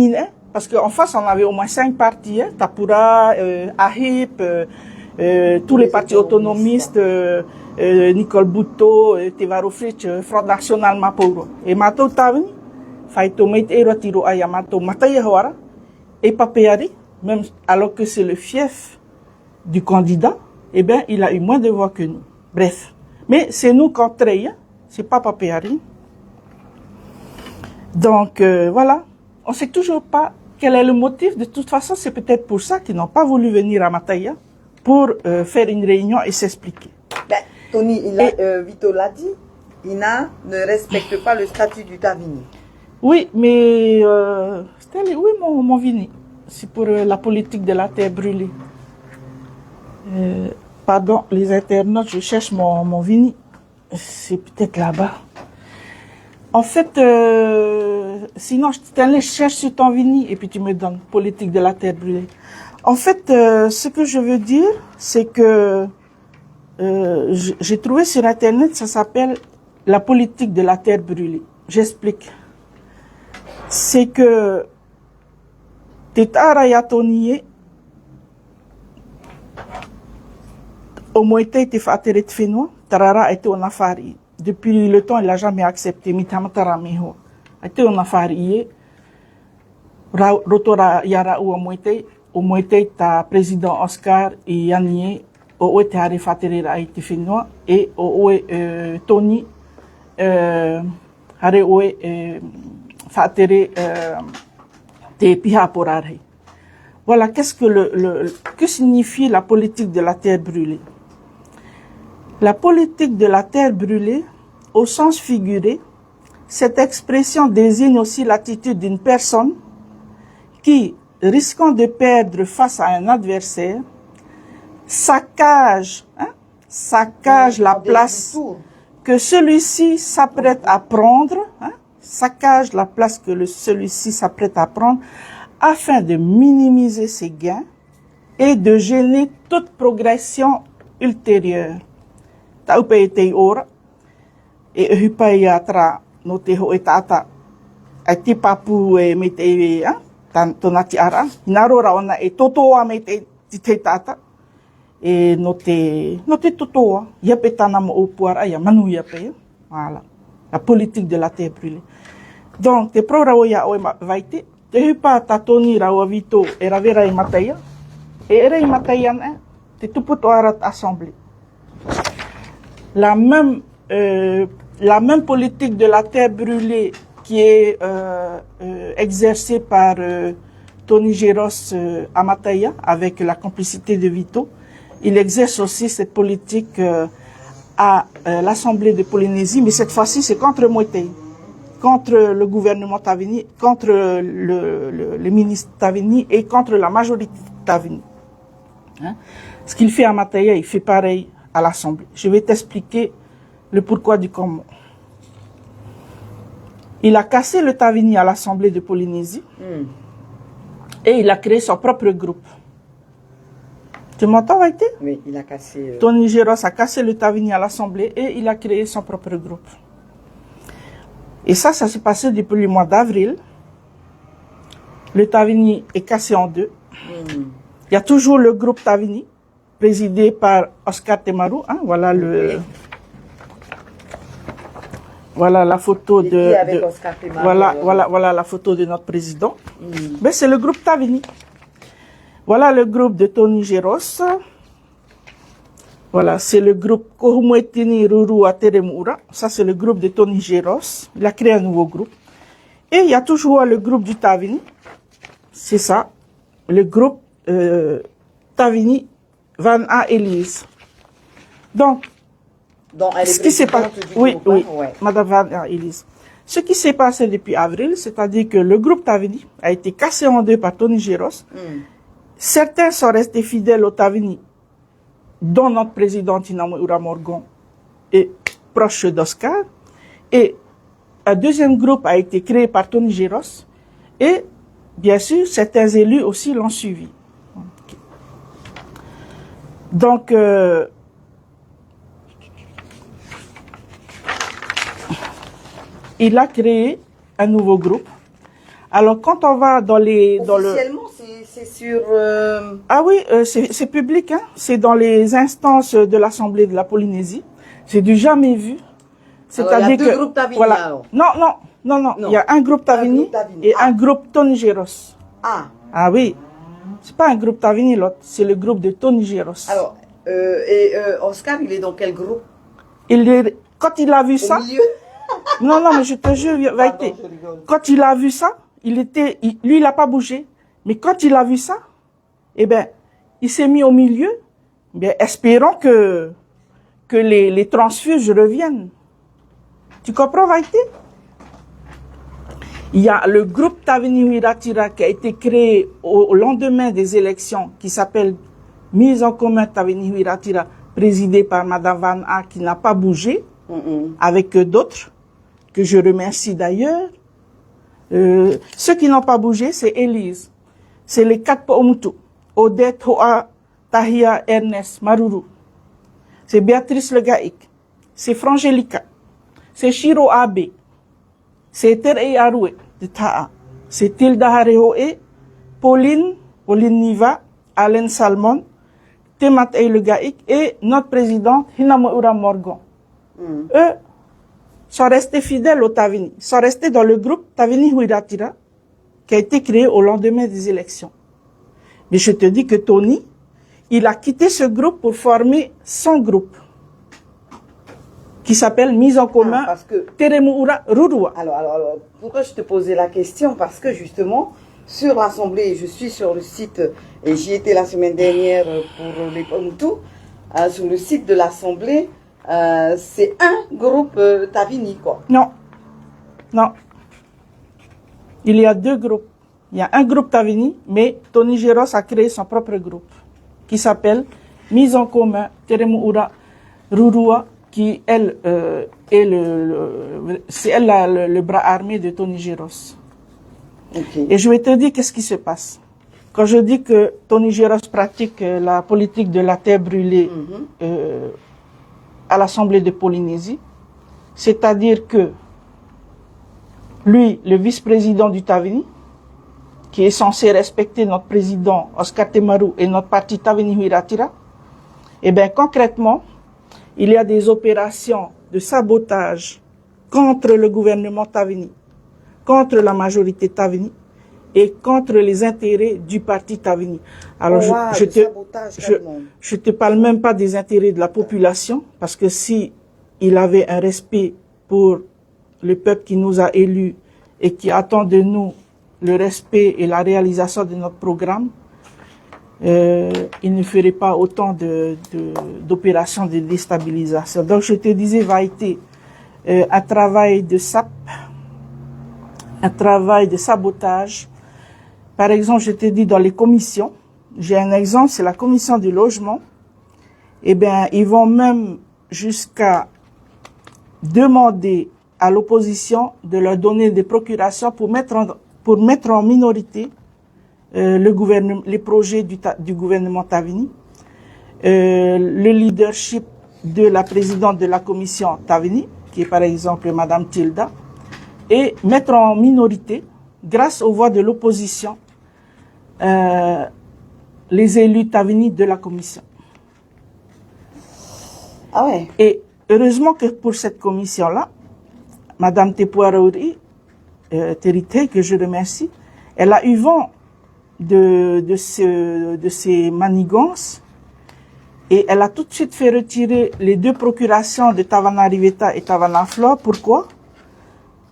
ne. Parce qu'en face, on avait au moins 5 partis, hein, Tapura, AHIP, tous les partis autonomistes, Nicole Bouto, Tevaro Fritsch, Front National Mapouro. Et Mato Tavini, Faito Meit Erotiro Ayamato Mataya Hoara, et Papeari, même alors que c'est le fief du candidat, eh bien, il a eu moins de voix que nous. Bref. Mais c'est nous contre hein, c'est pas Papeari. Donc, voilà. On ne sait toujours pas quel est le motif. De toute façon, c'est peut-être pour ça qu'ils n'ont pas voulu venir à Mataya pour faire une réunion et s'expliquer. Ben, Tony, Vito l'a dit, Ina ne respecte pas le statut du Tavini. Oui, mais oui, mon Vini, c'est pour la politique de la terre brûlée. Pardon, les internautes, je cherche mon Vini. C'est peut-être là-bas. En fait, sinon, je te cherche sur ton Vini et puis tu me donnes politique de la terre brûlée. En fait, ce que je veux dire, c'est que j'ai trouvé sur Internet, ça s'appelle la politique de la terre brûlée. J'explique. C'est que Tetara Yatoniye, au moins été fait de Fénois, Tarara était en affaire. Depuis le temps, il n'a jamais accepté. Mitamataramiho. Il était en affaire. Rotora Yara ou au moité, ta président Oscar et Yannier, au été à Faterera a été Fénois, et au Tony, Hare Oe Fatere te Piha Porare. Voilà, que signifie la politique de la terre brûlée? La politique de la terre brûlée, au sens figuré, cette expression désigne aussi l'attitude d'une personne qui, risquant de perdre face à un adversaire, saccage la place que celui-ci s'apprête à prendre, saccage la place que celui-ci s'apprête à prendre, afin de minimiser ses gains et de gêner toute progression ultérieure. Taupe e te ora, e uhupai atra no te ho e tata, ai te papu e me te tonati ara, hinarora ona e totoa me te tata, e no te totoa, iape tana mo opuara, ia manu iape, voilà, la politique de la terre brûlée. Donc, te pro rao ia oe vaite, te hupa tatoni rao Vito e ravera i Mataya, e ere i Mataya te tuputo arat assemblée. La même politique de la terre brûlée qui est exercée par Tony Géros à Mataya, avec la complicité de Vito. Il exerce aussi cette politique à l'Assemblée de Polynésie, mais cette fois-ci, c'est contre Moïtei, contre le gouvernement Tavini, contre le ministre Tavini et contre la majorité Tavini. Hein? Ce qu'il fait à Mataya, il fait pareil à l'Assemblée. Je vais t'expliquer le pourquoi du comment. Il a cassé le Tavini à l'Assemblée de Polynésie et il a créé son propre groupe. Tu m'entends, Vaïté? Oui, il a cassé... Tony Géros a cassé le Tavini à l'Assemblée et il a créé son propre groupe. Et ça s'est passé depuis le mois d'avril. Le Tavini est cassé en deux. Il y a toujours le groupe Tavini, présidé par Oscar Temaru. Hein, voilà voilà la photo voilà la photo de notre président. Mais c'est le groupe Tavini. Voilà le groupe de Tony Géros. Voilà, c'est le groupe Kohumwetini Rurua Teremura. Ça, c'est le groupe de Tony Géros. Il a créé un nouveau groupe. Et il y a toujours le groupe du Tavini. C'est ça, le groupe Tavini Van A. Elise. Donc, ce qui s'est passé, oui, Madame Van A. Elise. Ce qui s'est passé depuis avril, c'est-à-dire que le groupe Tavini a été cassé en deux par Tony Géros. Certains sont restés fidèles au Tavini, dont notre président Tinamoura Morgan est proche d'Oscar. Et un deuxième groupe a été créé par Tony Géros. Et bien sûr, certains élus aussi l'ont suivi. Donc, il a créé un nouveau groupe. Alors, quand on va dans officiellement, c'est sur... Ah oui, c'est public, hein. C'est dans les instances de l'Assemblée de la Polynésie. C'est du jamais vu. C'est-à-dire que... Il y a deux groupes Tavini, voilà. alors. Non. Il y a un groupe Tavini et un groupe Tony Géros. Ah oui. C'est pas un groupe Tavini, l'autre. C'est le groupe de Tony Géros. Alors, Oscar, il est dans quel groupe? Quand il a vu ça... Au milieu. Non, mais je te jure, Vaïté. Quand il a vu ça, lui, il n'a pas bougé. Mais quand il a vu ça, eh ben, il s'est mis au milieu. Bien, espérons que les transfuges reviennent. Tu comprends, Vaïté? Il y a le groupe Tavini Huiratira qui a été créé au lendemain des élections, qui s'appelle Mise en commun Tavini Huiratira, présidé par Madame Van A, qui n'a pas bougé, avec d'autres, que je remercie d'ailleurs. Ceux qui n'ont pas bougé, c'est Élise. C'est les quatre Pomutu. Odette, Hoa, Tahia, Ernest, Maruru. C'est Béatrice Legaïk. C'est Frangélica. C'est Shiro Abe. C'est Terei Aroué de Ta'a. C'est Tilda Harehoe, Pauline Niva, Alain Salmon, Temat Legaïk et notre présidente Hinamoura Morgan. Eux sont restés fidèles au Tavini, sont restés dans le groupe Tavini Huiratira, qui a été créé au lendemain des élections. Mais je te dis que Tony, il a quitté ce groupe pour former son groupe, qui s'appelle Mise en commun Teremuura Rurua. Alors, pourquoi je te posais la question? Parce que justement, sur l'Assemblée, je suis sur le site, et j'y étais la semaine dernière pour les Pomutu, sur le site de l'Assemblée, c'est un groupe Tavini, quoi. Non. Il y a deux groupes. Il y a un groupe Tavini, mais Tony Géros a créé son propre groupe, qui s'appelle Mise en commun Teremuura Rurua, qui, elle, c'est elle le bras armé de Tony Géros. Okay. Et je vais te dire qu'est-ce qui se passe. Quand je dis que Tony Géros pratique la politique de la terre brûlée à l'Assemblée de Polynésie, c'est-à-dire que lui, le vice-président du Tavini, qui est censé respecter notre président Oscar Temaru et notre parti Tavini Huiratira, eh bien concrètement, il y a des opérations de sabotage contre le gouvernement Tavini, contre la majorité Tavini et contre les intérêts du parti Tavini. Alors je te parle même pas des intérêts de la population, parce que si il avait un respect pour le peuple qui nous a élus et qui attend de nous le respect et la réalisation de notre programme, il ne ferait pas autant d'opérations de déstabilisation. Donc, je te disais, va être un travail de sape, un travail de sabotage. Par exemple, je te dis dans les commissions, j'ai un exemple, c'est la commission du logement. Eh bien, ils vont même jusqu'à demander à l'opposition de leur donner des procurations pour mettre en minorité les projets du gouvernement Tavini, le leadership de la présidente de la commission Tavini, qui est par exemple Madame Tilda, et mettre en minorité, grâce aux voix de l'opposition, les élus Tavini de la commission. Ah ouais. Et heureusement que pour cette commission-là, Madame Tepouaraouri, Terité, que je remercie, elle a eu vent de ces manigances et elle a tout de suite fait retirer les 2 procurations de Tavana Riveta et Tavana Flore. Pourquoi?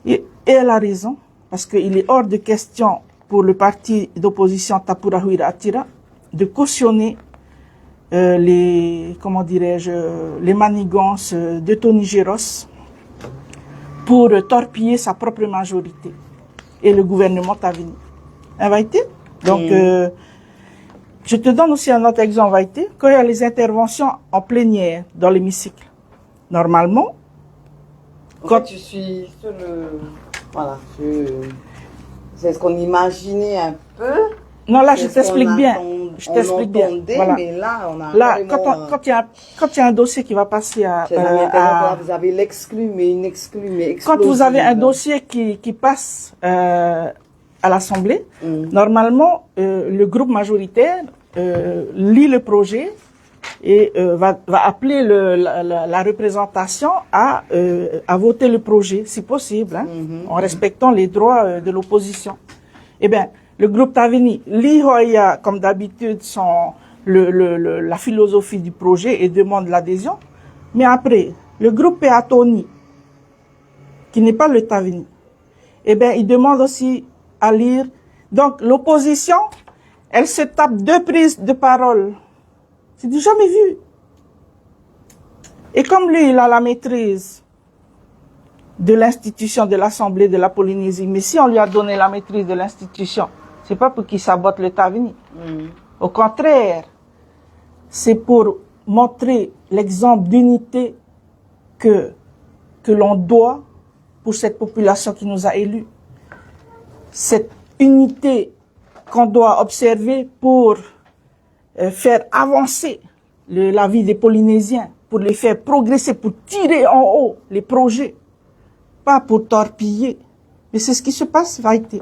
Et elle a raison, parce qu'il est hors de question pour le parti d'opposition Tapurahuira Attira de cautionner les manigances de Tony Géros pour torpiller sa propre majorité et le gouvernement Tavini. Vaïté. Donc, je te donne aussi un autre exemple, Vaïté. Quand il y a les interventions en plénière dans l'hémicycle, normalement, quand tu suis sur le... Voilà, c'est ce qu'on imaginait un peu. Non, là, je t'explique bien. Je t'explique bien. Voilà. Mais là, on a là, quand il y a un dossier qui va passer là, vous avez l'exclu, mais une exclu, mais explosive. Quand vous avez un dossier qui passe à l'Assemblée, normalement, le groupe majoritaire lit le projet et va appeler la représentation à voter le projet, si possible, hein, en respectant les droits de l'opposition. Eh bien, le groupe Tavini lit comme d'habitude la philosophie du projet et demande l'adhésion. Mais après, le groupe Peatoni, qui n'est pas le Tavini, eh bien, il demande aussi à lire. Donc, l'opposition, elle se tape 2 prises de parole. C'est du jamais vu. Et comme lui, il a la maîtrise de l'institution de l'Assemblée de la Polynésie, mais si on lui a donné la maîtrise de l'institution, c'est pas pour qu'il sabote le Tavini. Au contraire, c'est pour montrer l'exemple d'unité que l'on doit pour cette population qui nous a élus. Cette unité qu'on doit observer pour faire avancer la vie des Polynésiens, pour les faire progresser, pour tirer en haut les projets, pas pour torpiller. Mais c'est ce qui se passe, Vaïté.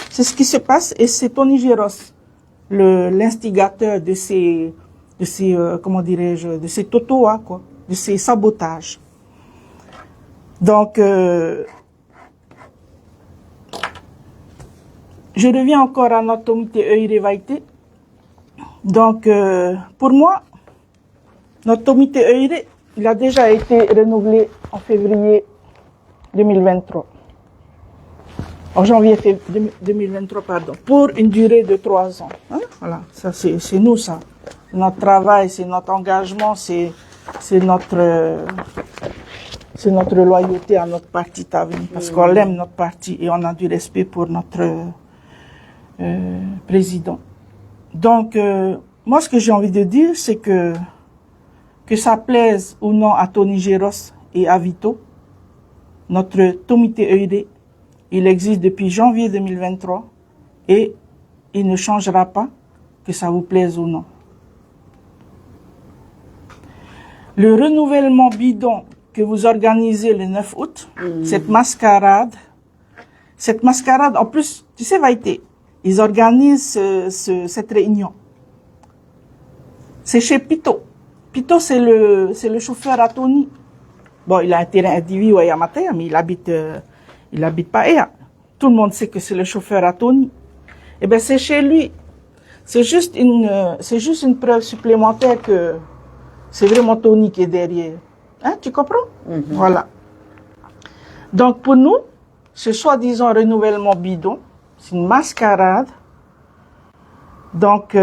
C'est ce qui se passe et c'est Tony Géros, l'instigateur de ces totoas, quoi, de ces sabotages. Donc, je reviens encore à notre comité Eire Vaïté. Donc, pour moi, notre comité Eire, il a déjà été renouvelé en février 2023. En janvier 2023, pardon, pour une durée de 3 ans. Hein? Voilà, ça c'est nous, ça. C'est notre travail, c'est notre engagement, c'est notre loyauté à notre parti Tavini, parce qu'on aime notre parti et on a du respect pour notre président. Donc, moi, ce que j'ai envie de dire, c'est que ça plaise ou non à Tony Géros et à Vito, notre comité Eire, il existe depuis janvier 2023 et il ne changera pas, que ça vous plaise ou non. Le renouvellement bidon que vous organisez le 9 août, cette mascarade, en plus, tu sais, Vaïté, ils organisent cette réunion. C'est chez Pito. Pito, c'est le chauffeur à Tony. Bon, il a un terrain individu à Yamatea, mais il habite pas Ea. Tout le monde sait que c'est le chauffeur à Tony. Eh ben, c'est chez lui. C'est juste une preuve supplémentaire que c'est vraiment Tony qui est derrière. Hein, tu comprends? Voilà. Donc, pour nous, ce soi-disant renouvellement bidon, c'est une mascarade. Donc,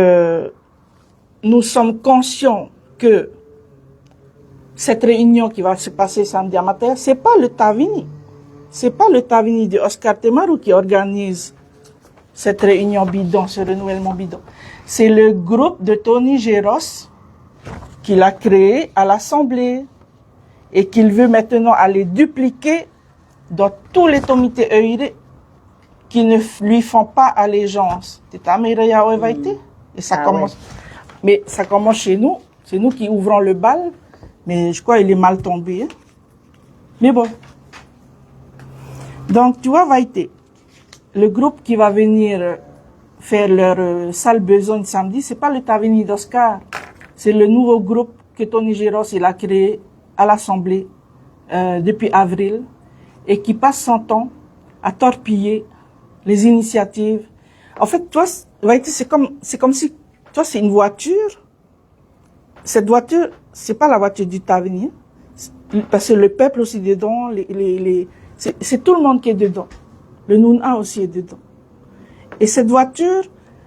nous sommes conscients que cette réunion qui va se passer samedi à matin, c'est pas le Tavini. C'est pas le Tavini de Oscar Temaru qui organise cette réunion bidon, ce renouvellement bidon. C'est le groupe de Tony Géros qu'il a créé à l'Assemblée et qu'il veut maintenant aller dupliquer dans tous les comités EID qui ne lui font pas allégeance. Et ça commence. Ouais. Mais ça commence chez nous. C'est nous qui ouvrons le bal. Mais je crois qu'il est mal tombé. Hein? Mais bon. Donc, tu vois, Vaïté, le groupe qui va venir faire leur sale besogne samedi, c'est pas le Tavini d'Oscar. C'est le nouveau groupe que Tony Géros il a créé à l'Assemblée depuis avril et qui passe son temps à torpiller les initiatives. En fait, toi, Vaïté, c'est comme si, toi, c'est une voiture. Cette voiture, c'est pas la voiture du Tavini. Parce que le peuple aussi est dedans, c'est tout le monde qui est dedans. Le Nouna aussi est dedans. Et cette voiture,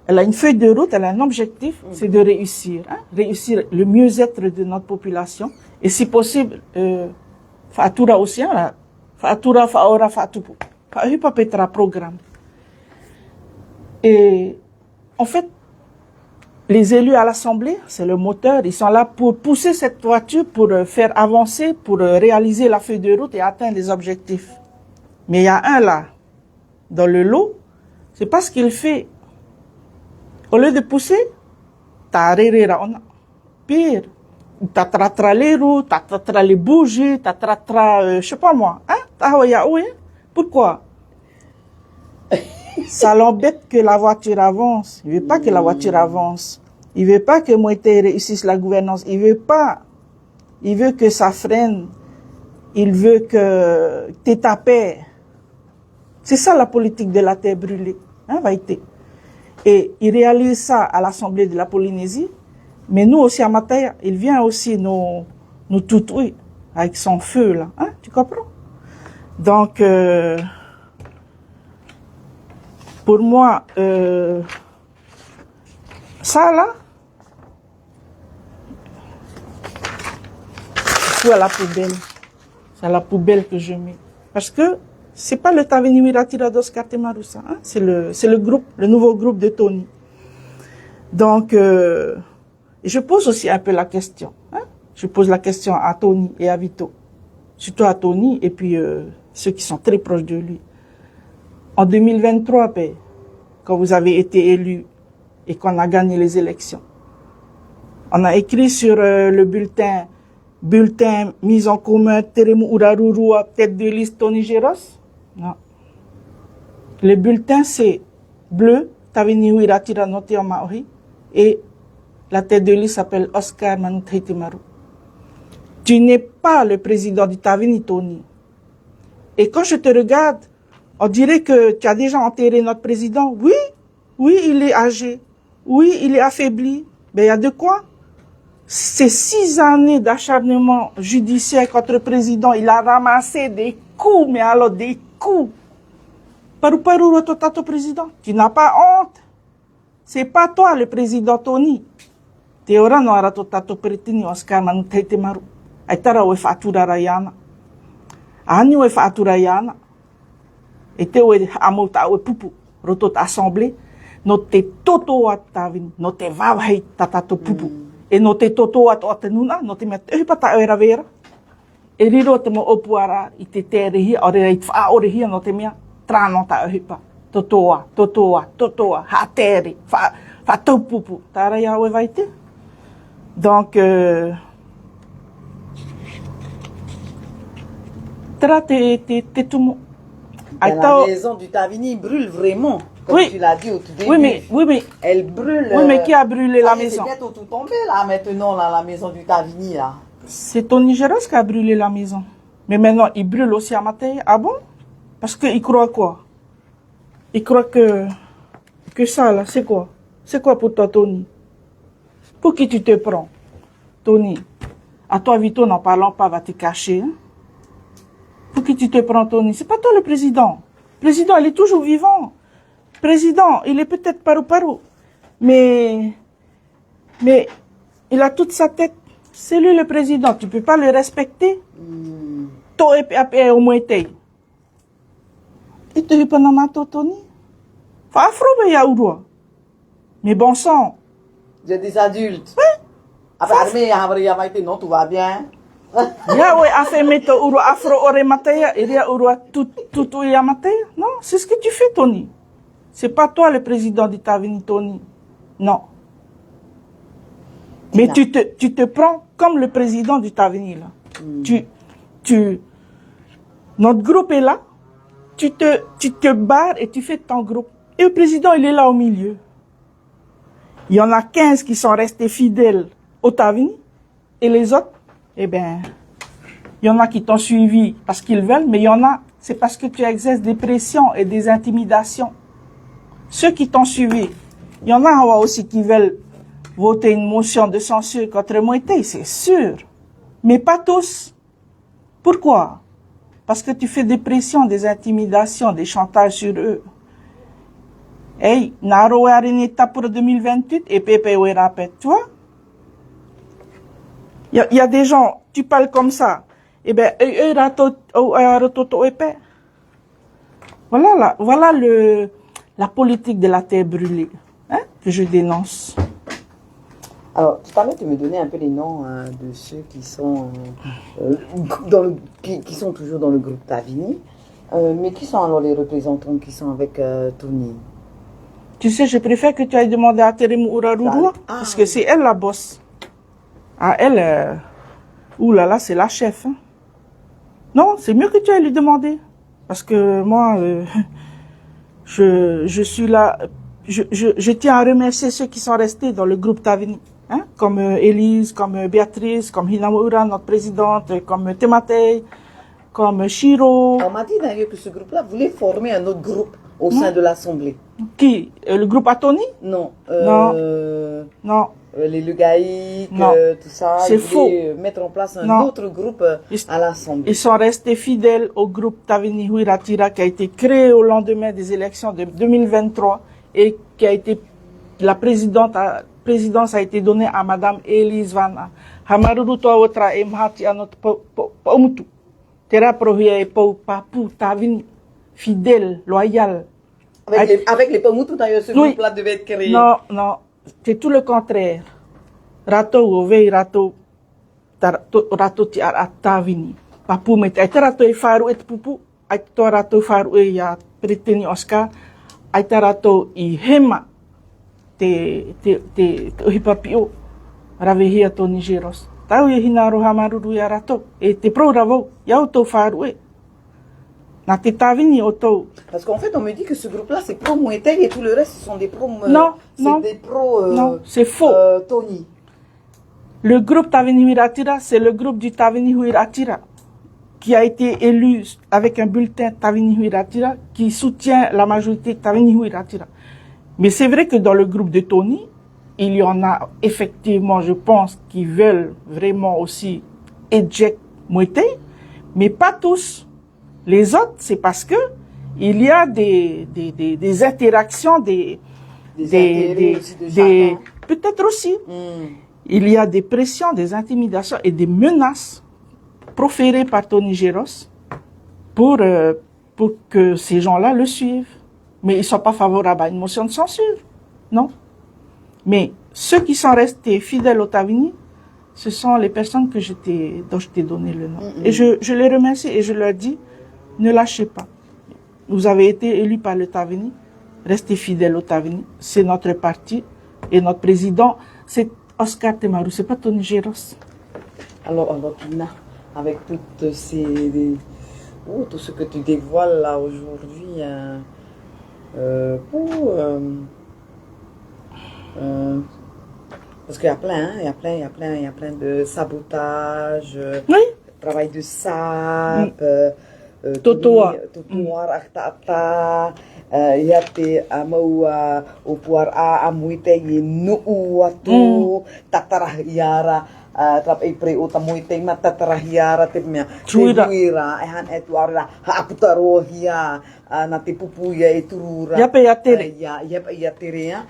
elle a une feuille de route, elle a un objectif, c'est de réussir. Hein? Réussir le mieux-être de notre population. Et si possible, Fatura aussi, Fatura, Faora, Fatupu. Pas Petra programme. Et en fait, les élus à l'Assemblée, c'est le moteur, ils sont là pour pousser cette voiture, pour faire avancer, pour réaliser la feuille de route et atteindre les objectifs. Mais il y a un là, dans le lot, c'est pas ce qu'il fait. Au lieu de pousser, t'as pire. T'attraperas les roues, t'attraperas les bougies, t'attraperas, je sais pas moi, hein? Pourquoi? Ça l'embête que la voiture avance. Il veut pas que la voiture avance. Il veut pas que Moïté réussisse la gouvernance. Il veut pas. Il veut que ça freine. Il veut que t'es tapé. C'est ça la politique de la terre brûlée. Hein, Vaïté. Et il réalise ça à l'Assemblée de la Polynésie. Mais nous aussi à Mataya, il vient aussi nous toutouiller avec son feu là. Hein, tu comprends? Donc, pour moi, ça là, c'est à la poubelle. C'est à la poubelle que je mets. Parce que c'est pas le Tavini Miratira d'Oscar Temaru, ça. Hein? C'est le groupe, le nouveau groupe de Tony. Donc, je pose aussi un peu la question. Hein? Je pose la question à Tony et à Vito. Surtout à Tony et puis ceux qui sont très proches de lui. En 2023, quand vous avez été élu et qu'on a gagné les élections, on a écrit sur le bulletin mise en commun Teremu Urarurua, tête de liste Tony Géros. Non. Le bulletin c'est bleu, Tavini Huiratira noté en maori, et la tête de liste s'appelle Oscar Manuthaitemaru. Tu n'es pas le président du Tavini, Tony. Et quand je te regarde, on dirait que tu as déjà enterré notre président. Oui, il est âgé. Oui, il est affaibli. Mais il y a de quoi? Ces 6 années d'acharnement judiciaire contre le président, il a ramassé des coups, mais alors des coups. Paru Rototato président, tu n'as pas honte. C'est pas toi le président Tony. Teora no Aratotato Pretini Oscar Manuthaitemaru. Aitara we fatura rayana. Ani we fatura yana. Et te we amota we pupu rotot assemblée no te toto atavin no te vavai tatato pupu e no te toto atenuna no te met pata era vera e riro te mo opuara I te terehi ore I fa orehi no te mea trano ta hipa totoa ha tere fa tau pupu tara ya we vaite. Donc te tumo. La maison du Tavini brûle vraiment, comme tu l'as dit au tout début. Oui, mais elle brûle. Oui, mais qui a brûlé la maison? C'est bientôt tout tombé là, maintenant, là, la maison du Tavini là. C'est Tony Géros qui a brûlé la maison. Mais maintenant, il brûle aussi à Mataya. Ah bon? Parce qu'il croit quoi? Il croit que ça là, c'est quoi? C'est quoi pour toi, Tony? Pour qui tu te prends, Tony? À toi, Vito, n'en parlant pas, va te cacher. Hein? Pour qui tu te prends, Tony? C'est pas toi le président. Le président, il est toujours vivant. président, il est peut-être paru-paru, mais il a toute sa tête. C'est lui le président, tu peux pas le respecter. Toi et au moins t'es. Il te dit pas non Tony. Fa afro ya urua. Mais bon sang. J'ai des adultes. Ouais. Après, non, tout va bien. Ya ouais, affaire meto urua afro ore mataya, iria urua tout ya mataya. Non, c'est ce que tu fais, Tony. C'est pas toi le président d'États-Unis, Tony. Non. Mais tu te prends comme le président d'États-Unis, là. Notre groupe est là. Tu te barres et tu fais ton groupe. Et le président, il est là au milieu. Il y en a 15 qui sont restés fidèles aux États-Unis. Et les autres, eh ben, il y en a qui t'ont suivi parce qu'ils veulent, mais il y en a, c'est parce que tu exerces des pressions et des intimidations. Ceux qui t'ont suivi, il y en a aussi qui veulent voter une motion de censure contre Moïté, c'est sûr. Mais pas tous. Pourquoi? Parce que tu fais des pressions, des intimidations, des chantages sur eux. Hey, Naro Arineta pour 2028 et Pepe Werapet, tu vois? Il y a des gens, tu parles comme ça. Eh ben, voilà la politique de la terre brûlée, hein, que je dénonce. Alors, tu parlais de me donner un peu les noms de ceux qui sont qui sont toujours dans le groupe Tavini, mais qui sont alors les représentants qui sont avec Tony? Tu sais, je préfère que tu ailles demander à Teremu Urarurua, parce que c'est elle la boss. Ah, elle, oulala, c'est la chef. Hein. Non, c'est mieux que tu ailles lui demander. Parce que moi, je suis là, je tiens à remercier ceux qui sont restés dans le groupe Tavini. Hein, comme Élise, comme Béatrice, comme Hinamoura, notre présidente, comme Tematei, comme Shiro. On m'a dit d'ailleurs que ce groupe-là voulait former un autre groupe au sein de l'Assemblée. Qui? Le groupe Atoni? Non. Non. Les Lugaïques, tout ça. C'est faux. Mettre en place un autre groupe à l'Assemblée. Ils sont restés fidèles au groupe Tavini Huiratira qui a été créé au lendemain des élections de 2023 et qui a été, la présidence a été donnée à Madame Elise Vana. Hamaruru toa otra e mahati anot paumutu. Tera prohia e pau papu Tavini. Fidèle, loyal. Avec les Pamutu, d'ailleurs, ce groupe-là devait être créé. Non, c'est tout le contraire. Rato ovei rato ti Tavini. Papu met aita rato e faru et pupu, aita rato faru e ya preteni Oscar, aita rato I hema te ohipapio ravehia to Nigeros. Tau e hinaro hamaruru ya rato e te pro ravo ya to faru e. Parce qu'en fait, on me dit que ce groupe-là, c'est pro-Mouetel et tout le reste, ce sont des pro... Non, c'est faux. Tony. Le groupe Tavini Huiratira, c'est le groupe du Tavini Huiratira qui a été élu avec un bulletin Tavini Huiratira qui soutient la majorité Tavini Huiratira. Mais c'est vrai que dans le groupe de Tony, il y en a effectivement, je pense, qui veulent vraiment aussi éjecter Mouetel, mais pas tous. Les autres, c'est parce que il y a des interactions, peut-être aussi. Il y a des pressions, des intimidations et des menaces proférées par Tony Géros pour que ces gens-là le suivent. Mais ils ne sont pas favorables à une motion de censure. Non. Mais ceux qui sont restés fidèles au Tavini, ce sont les personnes dont je t'ai donné le nom. Et je les remercie et je leur dis, ne lâchez pas. Vous avez été élus par le Tavini. Restez fidèles au Tavini. C'est notre parti. Et notre président, c'est Oscar Temaru. C'est pas Tony Géros. Alors, Tina, avec tout ce que tu dévoiles là aujourd'hui, parce qu'il y a plein de sabotage, travail de sape, Totoa Akta, Yate Amaua, Opuar A, Amuite, Nuatu, Tatara Yara, trap e pre o tamoi te matarahiara te mea. Tuira. Te huira, e han e tuarira, haaputaro hia, na te pupu ia e turura. Iape ia tere. Ia terea.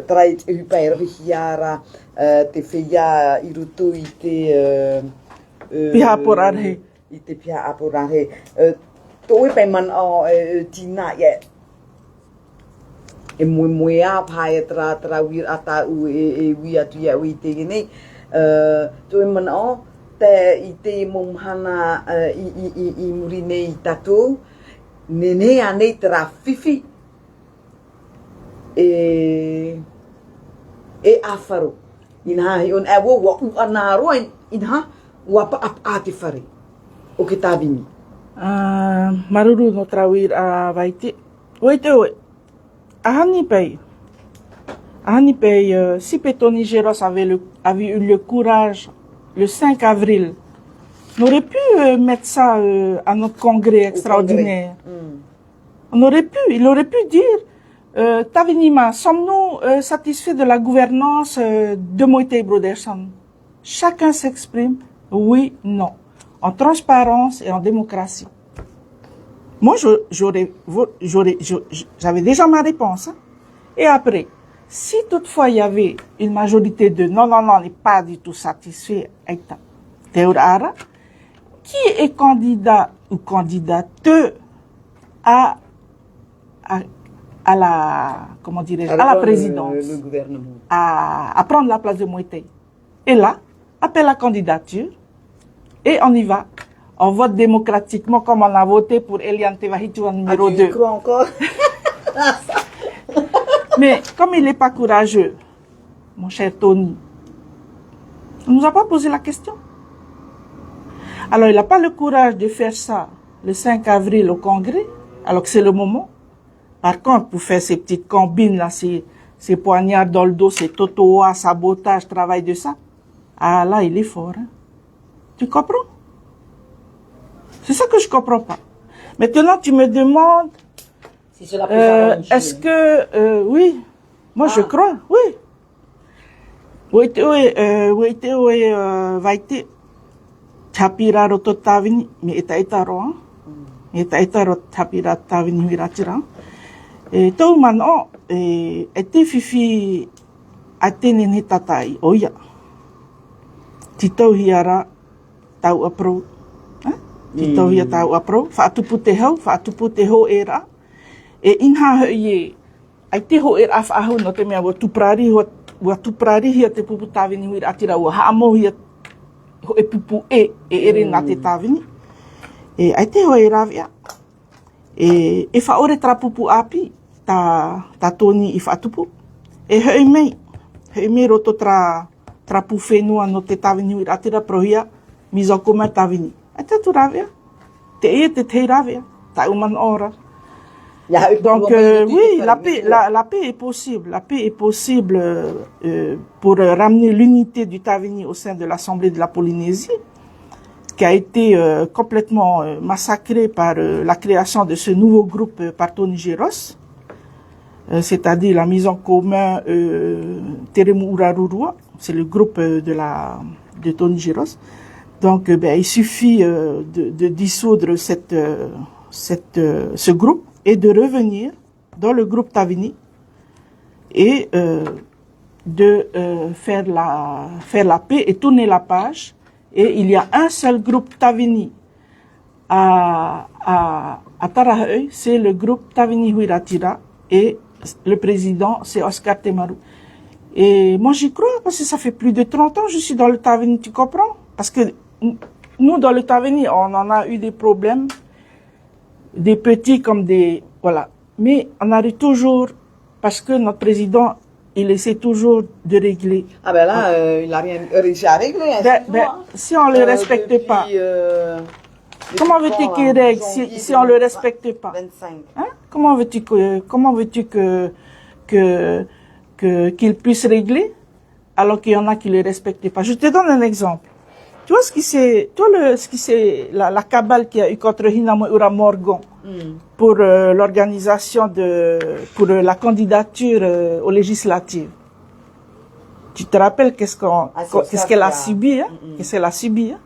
Trai te hupai rohiara, te whia i rutu i te... Piha aporare. I te piha aporare. Toi pai man o tina ia. E moe a pai tra wir ata u e wi atu ia wi te nei. Toi man o te i te momhana i muri nei tatou. Nene a nei tra fifi. E afaro. Ina hi on e wo ana ro ina wa pa ati fare. O ke tabini. Maruru no trawir a vaite. Oe. Ahani Pei, si Tony Géros avait eu le courage le 5 avril, on aurait pu mettre ça à notre congrès extraordinaire. On aurait pu, il aurait pu dire, Tavinima, sommes-nous satisfaits de la gouvernance de Moïse Broderson? Chacun s'exprime, oui, non, en transparence et en démocratie. Moi, j'avais déjà ma réponse. Hein. Et après, si toutefois il y avait une majorité de non, on n'est pas du tout satisfait avec Théodara, qui est candidat ou candidate à la, comment dirais-je, à la présidence, le gouvernement. à prendre la place de Moïse. Et là, appelle la candidature et on y va. On vote démocratiquement comme on a voté pour Eliane Tevahitu en numéro 2. Tu crois encore? Mais comme il n'est pas courageux, mon cher Tony, on ne nous a pas posé la question. Alors il n'a pas le courage de faire ça le 5 avril au Congrès, alors que c'est le moment. Par contre, pour faire ces petites combines, là, ces poignards dans le dos, ces totoas, sabotage, travail de ça, ah là, il est fort. Hein? Tu comprends? C'est ça que je comprends pas. Maintenant, tu me demandes, si cela peut s'arranger. est-ce que, oui, moi je crois, oui. Oui, vaite, tapira roto tavini, mi eta roa, mi eta roto tapira tavini huiratira. Et tau mano, ete fifi atene ne tatai, oia. Titau hiara, tau apro. Titau hia tau apro, whaatupu te hau era. E inha hoi ai te ho era whaahu no te mea wa tuprari hia te pupu tāwini hui atira ua haamo hia ho e pupu ere nā te tāwini. E ai te ho e rawia. E whaore tra pupu api tā tōni i whaatupu. E hoi mei roto tra pu whenua no te tāwini hui atira prohia mizokoma tāwini. Ai te tu ravia. Te ravia. Ta uman ora. Donc, oui, la paix est possible. La paix est possible pour ramener l'unité du Tavini au sein de l'Assemblée de la Polynésie, qui a été complètement massacrée par la création de ce nouveau groupe par Tony Géros, c'est-à-dire la mise en commun Teremu Urarurua, c'est le groupe de Tony Géros. Donc, il suffit de dissoudre ce groupe et de revenir dans le groupe Tavini et de faire la paix et tourner la page. Et il y a un seul groupe Tavini à Tarahui, c'est le groupe Tavini Huiratira et le président, c'est Oscar Temaru. Et moi, j'y crois parce que ça fait plus de 30 ans que je suis dans le Tavini, tu comprends? Parce que nous, dans le Tavini, on en a eu des problèmes, des petits comme des... Voilà. Mais on arrive toujours, parce que notre président, il essaie toujours de régler. Ah ben là, il n'a rien réussi à régler. Si on ne le respecte pas, comment veux-tu qu'il règle si on ne le respecte pas? 25. Hein? Comment veux-tu qu'il puisse régler alors qu'il y en a qui ne le respectent pas? Je te donne un exemple. Tu vois ce qui c'est la cabale qu'il y a eu contre Hinamo Ura Morgan pour l'organisation pour la candidature aux législatives. Tu te rappelles qu'est-ce qu'elle a ça. subi, hein? Qu'est-ce qu'elle a subi, hein?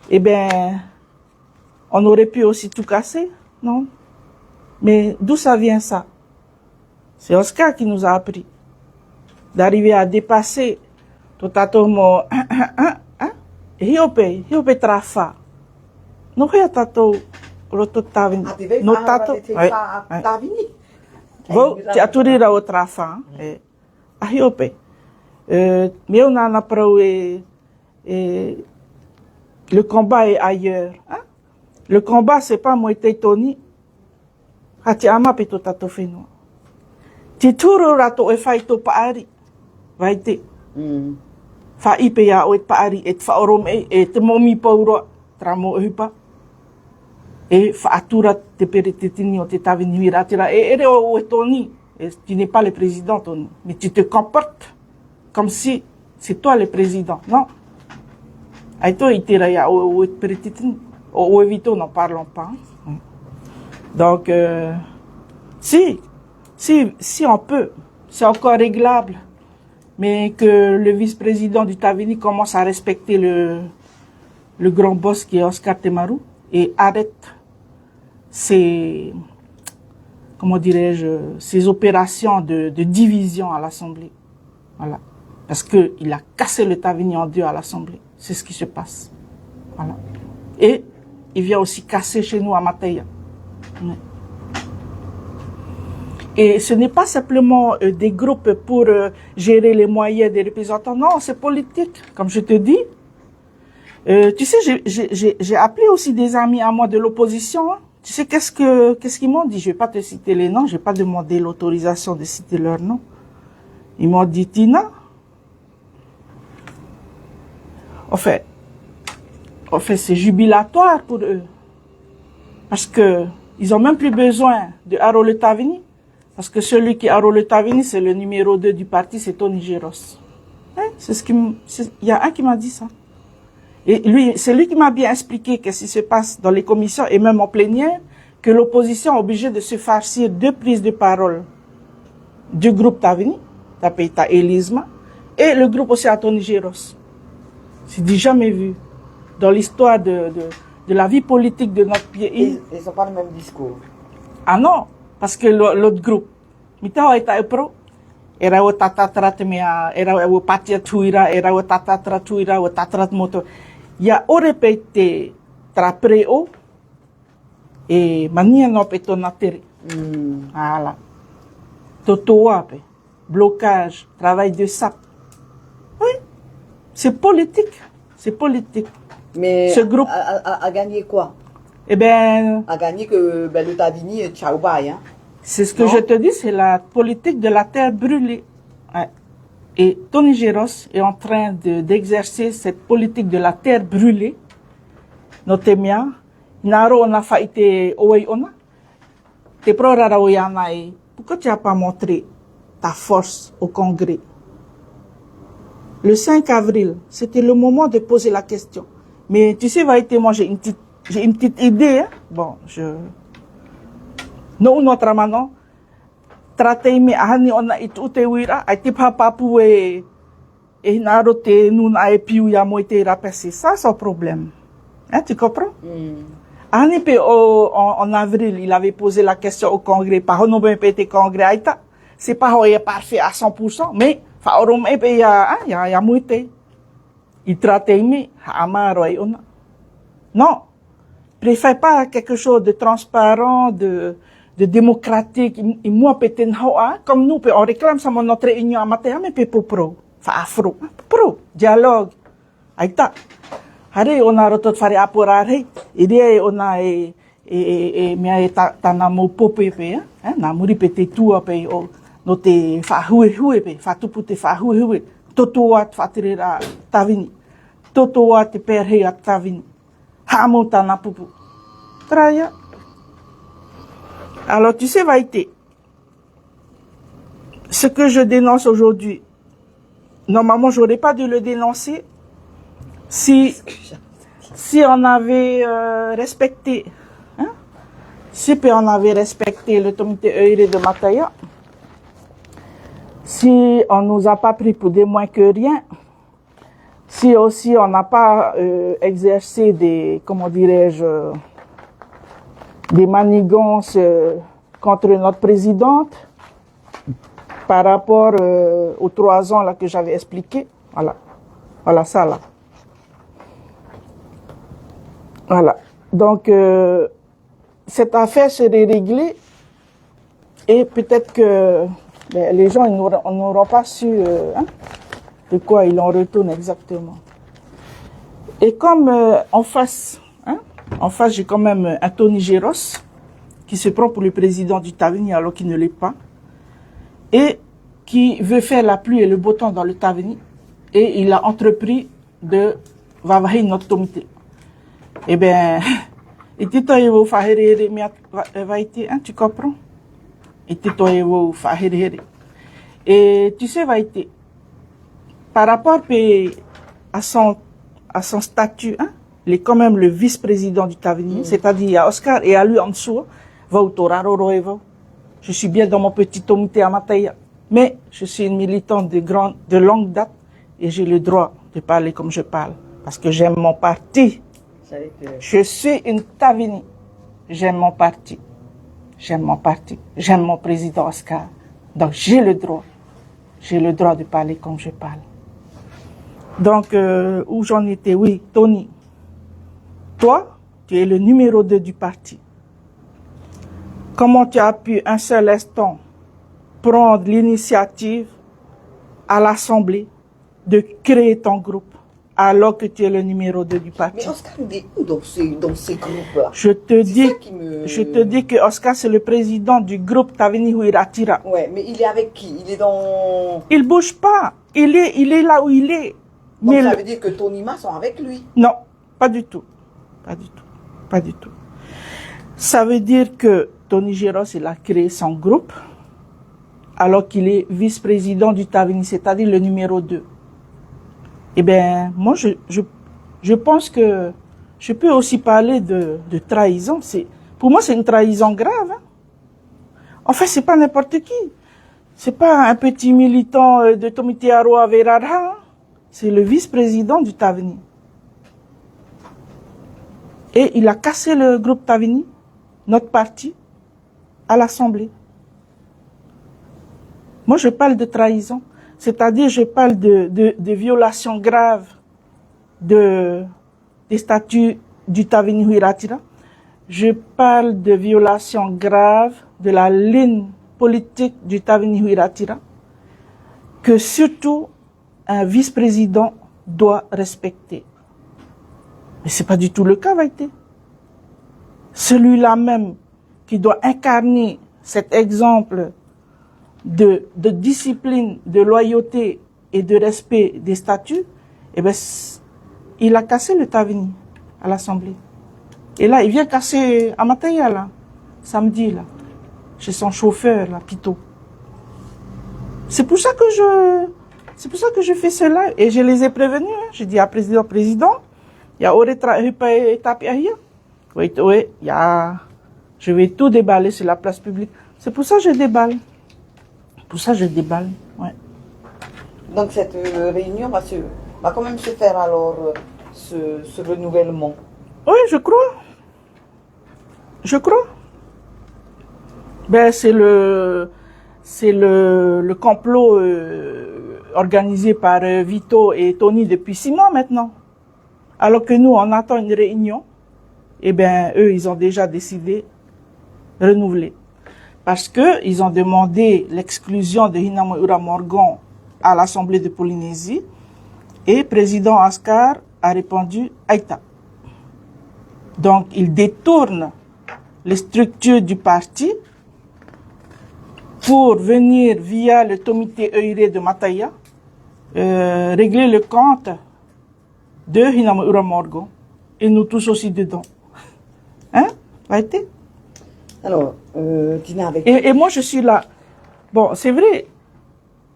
Eh bien, on aurait pu aussi tout casser, non? Mais d'où ça vient ça? C'est Oscar qui nous a appris d'arriver à dépasser tout à tomo, hiope trafa. Non, tato, roto tavini. No tato, vou te aturira o trafa, a hiope. Mais on en a parlé, le combat est ailleurs, hein? Le combat, c'est pas moi et Tony. Hati ama pe to tato whenua. Te tūro rato e whai tō paari. Vai te. Wha ipe a o e paari e te whaorome e te momi paura tramo e hupa. E wha atura te pere te tini o te tawini mira tira. E ere o e Tony. Tu n'es pas le président, Tony. Mais tu te comportes comme si c'est toi le président. Non. Ai toi i tira ia o e pere te tini. O évito, n'en parlons pas. Donc, si on peut, c'est encore réglable, mais que le vice-président du Tavini commence à respecter le grand boss qui est Oscar Temaru et arrête ses, comment dirais-je, ses opérations de division à l'Assemblée. Voilà. Parce qu'il a cassé le Tavini en deux à l'Assemblée. C'est ce qui se passe. Voilà. Et il vient aussi casser chez nous à Mataya. Et ce n'est pas simplement des groupes pour gérer les moyens des représentants. Non, c'est politique, comme je te dis. Tu sais, j'ai appelé aussi des amis à moi de l'opposition. Hein. Tu sais qu'est-ce qu'ils m'ont dit? Je vais pas te citer les noms, je vais pas demander l'autorisation de citer leurs noms. Ils m'ont dit, Tina, en fait, c'est jubilatoire pour eux. Parce que ils ont même plus besoin de Haro le Tavini. Parce que celui qui Haro le Tavini, c'est le numéro 2 du parti, c'est Tony Géros. Hein? Il y a un qui m'a dit ça. Et lui, c'est lui qui m'a bien expliqué qu'est-ce qui se passe dans les commissions et même en plénière, que l'opposition est obligée de se farcir 2 prises de parole du groupe Tavini, Tapeita Elisma, et le groupe aussi à Tony Géros. C'est du jamais vu dans l'histoire de la vie politique de notre pays. Ils n'ont pas le même discours. Ah non, parce que l'autre groupe, mitao eta epro, era o tatatra temea, era o patia tuira, era o tatatra tuira, o tatrat moto. Ya ore pe te trapreo, e mania no pe tona tere. Voilà. Totoa pe, blocage, travail de sape. Oui, c'est politique, c'est politique. Mais ce groupe a gagné quoi? Eh bien, a gagné que le Tavini est ciao bye, hein? C'est ce que je te dis, c'est la politique de la terre brûlée. Ouais. Et Tony Géros est en train d'exercer cette politique de la terre brûlée. Notemia, Naro on a failli oei ona. Te prorara oyanai. Pourquoi tu n'as pas montré ta force au Congrès? Le 5 avril, c'était le moment de poser la question. Mais tu sais, moi j'ai une petite idée. Hein? Bon, no notre manon. Tratei me ahani ona itu te wira, ai te papapu e naro te nuna e piu ya moi te rapesi. Ça, c'est un problème. Hein, tu comprends? Ahani pe en avril, il avait posé la question au Congrès. Par no ben pe te Congrès aita. C'est pas parfait à 100%, mais fa orom e pe ya moi te. Il tratei me ha amaro e ona. Non. Préfère pas quelque chose de transparent, de démocratique. Et moi, comme nous, on réclame ça, notre réunion à matin, mais pour pro. Afro. Pro. Dialogue. Aïta. Hare, on a rotot fare apurare. Idée, on a mea tana mo popepe, hein, na muri pete tua pe o no te whahue pe, whatupu te whahue. Toto at whatirera Tavini. Toto at te perhe at Tavini. Hamo tana pupu. Traya. Alors, tu sais, Vaïté, ce que je dénonce aujourd'hui, normalement, j'aurais pas dû le dénoncer si on avait respecté, hein, si on avait respecté le comité Eire de Mataya, si on nous a pas pris pour des moins que rien, si aussi on n'a pas exercé des, comment dirais-je, des manigances contre notre présidente par rapport aux 3 ans là que j'avais expliqué. Voilà ça là. Voilà. Donc cette affaire serait réglée et peut-être que les gens n'auront pas su de quoi il en retourne exactement. Et comme en face, j'ai quand même un Tony Géros qui se prend pour le président du Tavini alors qu'il ne l'est pas et qui veut faire la pluie et le beau temps dans le Tavini et il a entrepris de vavahi notre comité. Eh bien, tu comprends? Et tu sais, Vaïté, par rapport à son statut, il est quand même le vice-président du Tavini, c'est-à-dire il y a Oscar et à lui en dessous, je suis bien dans mon petit comité à Mataya, mais je suis une militante de longue date et j'ai le droit de parler comme je parle, parce que j'aime mon parti. Je suis une Tavini, j'aime mon parti. J'aime mon parti, j'aime mon président Oscar. Donc j'ai le droit de parler comme je parle. Donc, où j'en étais, oui, Tony, toi, tu es le numéro 2 du parti. Comment tu as pu un seul instant prendre l'initiative à l'Assemblée de créer ton groupe alors que tu es le numéro 2 du parti? Mais Oscar, il est où dans ces groupes-là? Je te dis que Oscar, c'est le président du groupe Tavini Huiratira. Ouais, mais il est avec qui? Il est dans... Il bouge pas. Il est là où il est. Donc mais ça veut dire que Tony Ma sont avec lui? Non, pas du tout. Pas du tout. Ça veut dire que Tony Géros, il a créé son groupe alors qu'il est vice-président du Tavini, c'est-à-dire le numéro 2. Eh bien, moi, je pense que je peux aussi parler de trahison. Pour moi, c'est une trahison grave. En fait, c'est pas n'importe qui. C'est pas un petit militant de Tomite Aroa Verara. C'est le vice-président du Tavini. Et il a cassé le groupe Tavini, notre parti, à l'Assemblée. Moi, je parle de trahison. C'est-à-dire, je parle de violations graves des statuts du Tavini Huiratira. Je parle de violations graves de la ligne politique du Tavini Huiratira que surtout un vice-président doit respecter. Mais c'est pas du tout le cas, Vaïté. Celui-là même qui doit incarner cet exemple de discipline, de loyauté et de respect des statuts, eh ben, il a cassé le Tavini à l'Assemblée. Et là, il vient casser à Mataya, là, samedi, là, chez son chauffeur, là, Pito. C'est pour ça que je fais cela, et je les ai prévenus, hein. J'ai dit à président, il y a je vais tout déballer sur la place publique. C'est pour ça que je déballe. Ouais. Donc cette réunion va quand même se faire alors, ce renouvellement. Oui, je crois. Ben, c'est le complot organisé par Vito et Tony depuis 6 mois maintenant. Alors que nous, on attend une réunion, eh ben, eux, ils ont déjà décidé de renouveler. Parce que ils ont demandé l'exclusion de Hinamoura Morgan à l'Assemblée de Polynésie et président Oscar a répondu Aïta. Donc, ils détournent les structures du parti pour venir via le comité Eire de Mataya régler le compte de Hinamoura Morgan et nous tous aussi dedans. Hein? Aïté? Alors, Tina, avec... Et moi, je suis là. Bon, c'est vrai.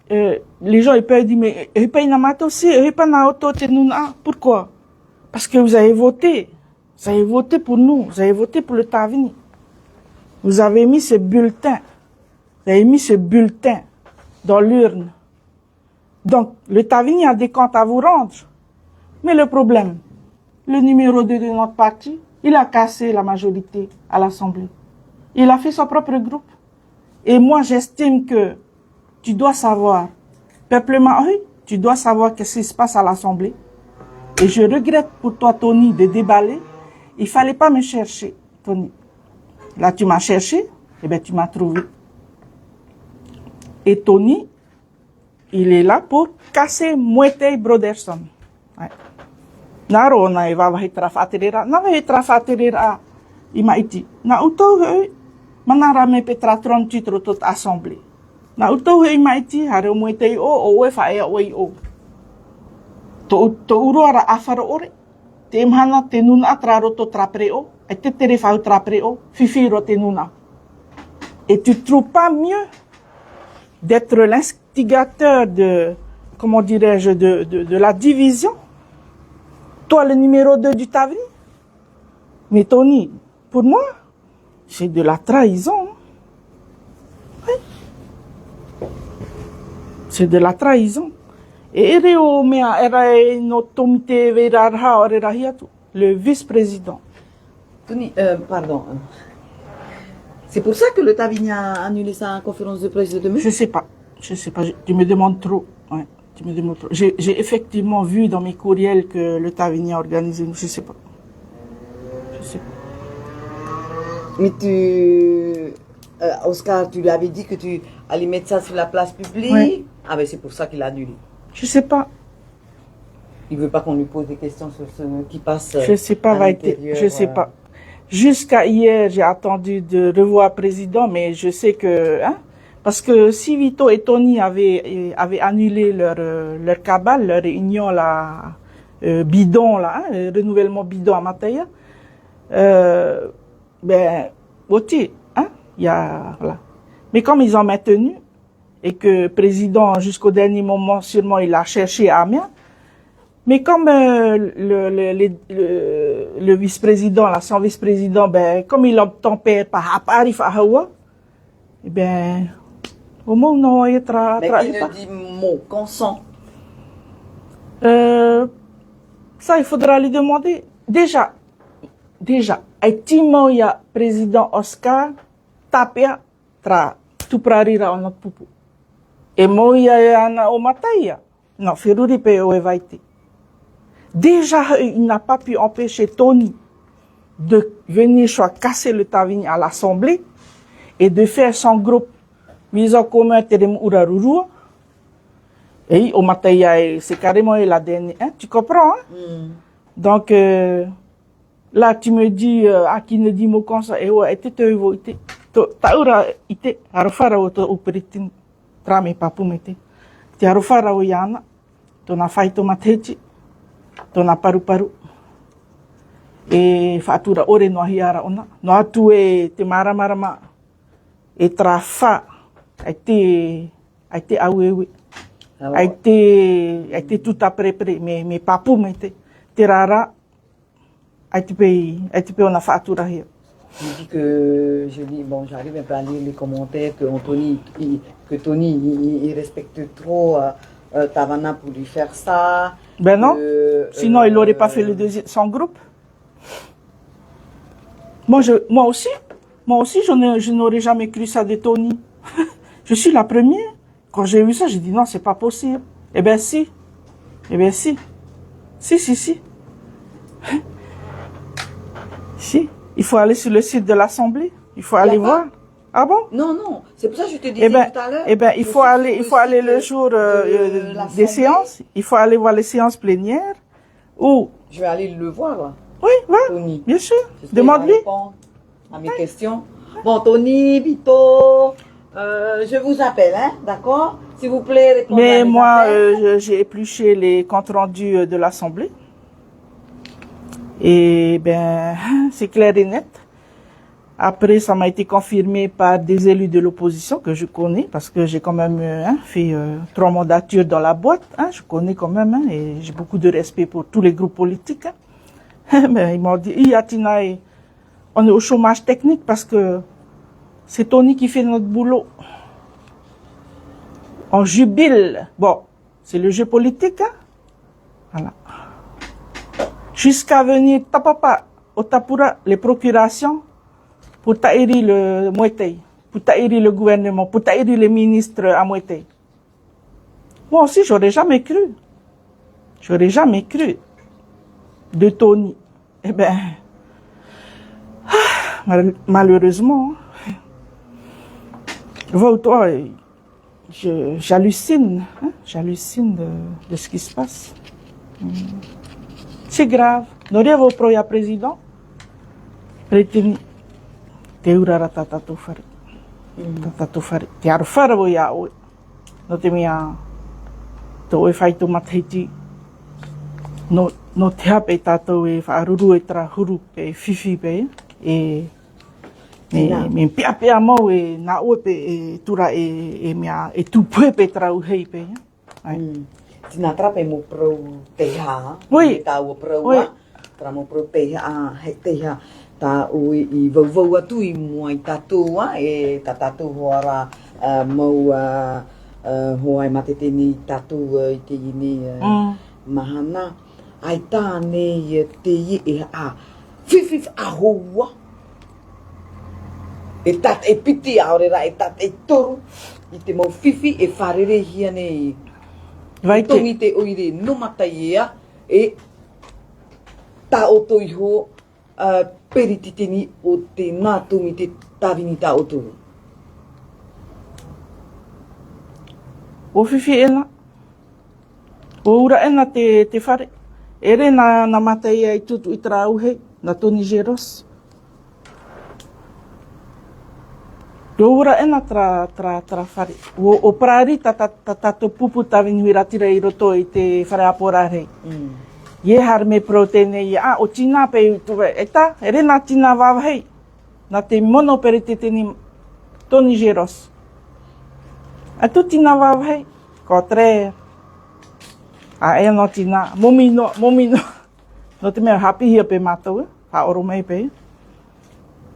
Les gens, ils peuvent dire, mais pourquoi? Parce que vous avez voté. Vous avez voté pour nous. Vous avez voté pour le Tavini. Vous avez mis ce bulletin. Vous avez mis ce bulletin dans l'urne. Donc, le Tavini a des comptes à vous rendre. Mais le problème, le numéro 2 de notre parti, il a cassé la majorité à l'Assemblée. Il a fait son propre groupe. Et moi, j'estime que tu dois savoir, peuplement, oui, tu dois savoir qu'est-ce qui se passe à l'Assemblée. Et je regrette pour toi, Tony, de déballer. Il fallait pas me chercher, Tony. Là, tu m'as cherché, eh bien, tu m'as trouvé. Et Tony, il est là pour casser Moetei Broderson. Ouais. Naro na e wawahi trafaterera, na wahi trafaterera i maiti. Na utou hei, manara me petra tron titro tot assemblée. Na utou hei maiti, hare Moetei o e whaea o i o. To uruara awhara ore, te imhana te nuna atraro to trapreo, e te tere whau trapreo, fifiro te nuna. Et tu trouves pas mieux d'être l'instigateur de, comment dirais-je, de la division? Toi, le numéro 2 du Tavini? Mais Tony, pour moi, c'est de la trahison. Oui. C'est de la trahison. Et le vice-président. Tony, pardon. C'est pour ça que le Tavini a annulé sa conférence de presse de demain? Je sais pas. Tu me demandes trop. Ouais, tu me demandes trop. J'ai effectivement vu dans mes courriels que le Tavini a organisé. Je sais pas. Mais Oscar, tu lui avais dit que tu allais mettre ça sur la place publique? Ouais. Ah ben c'est pour ça qu'il a annulé. Je sais pas. Il veut pas qu'on lui pose des questions sur ce qui passe. Je sais pas, je sais pas. Jusqu'à hier, j'ai attendu de revoir le président, mais je sais que, hein, parce que si Vito et Tony avaient annulé leur cabale, leur réunion là, bidon là, hein, renouvellement bidon à Mataya, ben, aussi, hein, il y a, voilà. Mais comme ils ont maintenu, et que le président, jusqu'au dernier moment, sûrement, il a cherché à Amiens, mais comme le vice-président, son vice-président, ben, comme il obtempère par Arif Ahawa, eh ben, au moins, non, il mais qui ne dit mot, consent. Ça, il faudra lui demander. Déjà, Timo, il y a président Oscar, tapia, tu prarira on notre poupou. Et moi, il y a un au Mataya. Non, Ferruri pe o evaite. Déjà, il n'a pas pu empêcher Tony de venir casser le Tavini à l'Assemblée et de faire son groupe mise en commun Terem Uraruru. Et au Mataya, c'est carrément la dernière. Hein? Tu comprends? Hein? Donc, là, tu me dis, à qui ne dit mot comme ça, et ouais, tu te vois, taura ite, harufara au peritin, trame papu mete. Te harufara o yana, tona faito matechi. Tona paru-paru. E whaatura ore noa hiara ona. Noa atu e te maramarama. E trafa. Ai te auewe. Ai te tuta prepre. Me papu me te rara. Ai te pe ona whaatura hia. Je dis, bon, j'arrive un peu à lire les commentaires que Tony, il respecte trop Tavana pour lui faire ça. Ben non, sinon il n'aurait pas fait son groupe. Moi aussi, je n'aurais jamais cru ça de Tony. Je suis la première. Quand j'ai vu ça, j'ai dit non, c'est pas possible. Eh ben si. Si. Si, il faut aller sur le site de l'Assemblée. Il faut aller voir. Ah bon? Non, c'est pour ça que je te disais tout à l'heure. Eh ben, il faut aller le jour des séances. Il faut aller voir les séances plénières. Ou. Je vais aller le voir, là. Oui, voilà. Bien sûr. Demande-lui. À mes questions. Bon, Tony, Vito, je vous appelle, hein, d'accord? S'il vous plaît, répondez. Mais moi, j'ai épluché les comptes rendus de l'Assemblée. Et ben, c'est clair et net. Après, ça m'a été confirmé par des élus de l'opposition que je connais, parce que j'ai quand même fait 3 mandatures dans la boîte. Hein, je connais quand même, hein, et j'ai beaucoup de respect pour tous les groupes politiques. Hein. Mais ils m'ont dit, Atinaï, on est au chômage technique parce que c'est Tony qui fait notre boulot. On jubile. Bon, c'est le jeu politique, hein? Voilà. Jusqu'à venir, tapapa, otapura, les procurations, pour taïri le Mouetei, pour taïri le gouvernement, pour taïri les ministres à Mouetei. Moi aussi, j'aurais jamais cru. J'aurais jamais cru. De Tony. Eh ben, malheureusement, toi, j'hallucine, hein? J'hallucine de ce qui se passe. C'est grave. N'auriez-vous pro ya président? Prétini. Te urara tatatu fari. Tatatu fari. Te arufara wo ya oe. No te mea. Te oe whai tu matahiti. No te hape tātou e whaaruru e tara huru pe whiwhi pe. Me pia mau e nā oe pe e tura e mea e tūpue pe tara uhei pe. Tina trape mo pro te ha. Oi. Ta o pro wa. Tra mo pro te ha he te ha. Ta o I vau atu I mo ai tātou wa e tātou hoara mau hoai mateteni tātou I te ini mahana. Ai tāne I te I a whiwhi a hoa. E tat e piti aorera e tat e toru. I te mau whiwhi e wharere hia nei. Tongi te oire no matai ea e tā o toi ho perititini o te nātumi te tāwini tā o toru. O whiwhi ena. O ura ena te whare. Ere na matai ea I tutu I tara auhei, na Tony Geros. Ro ura ena tra whare. O prari tato pupu tawini hui ratira I roto I te whare apora rei. Ie har me proteine I o tina pe tuwe. Eta, ere na tina wawahei. Na te mono pere te teni Tony Geros. A tu tina wawahei. Ko tre. A e no tina. Momino. No te mea hapi hia pe mātou. Ha oro mei pe.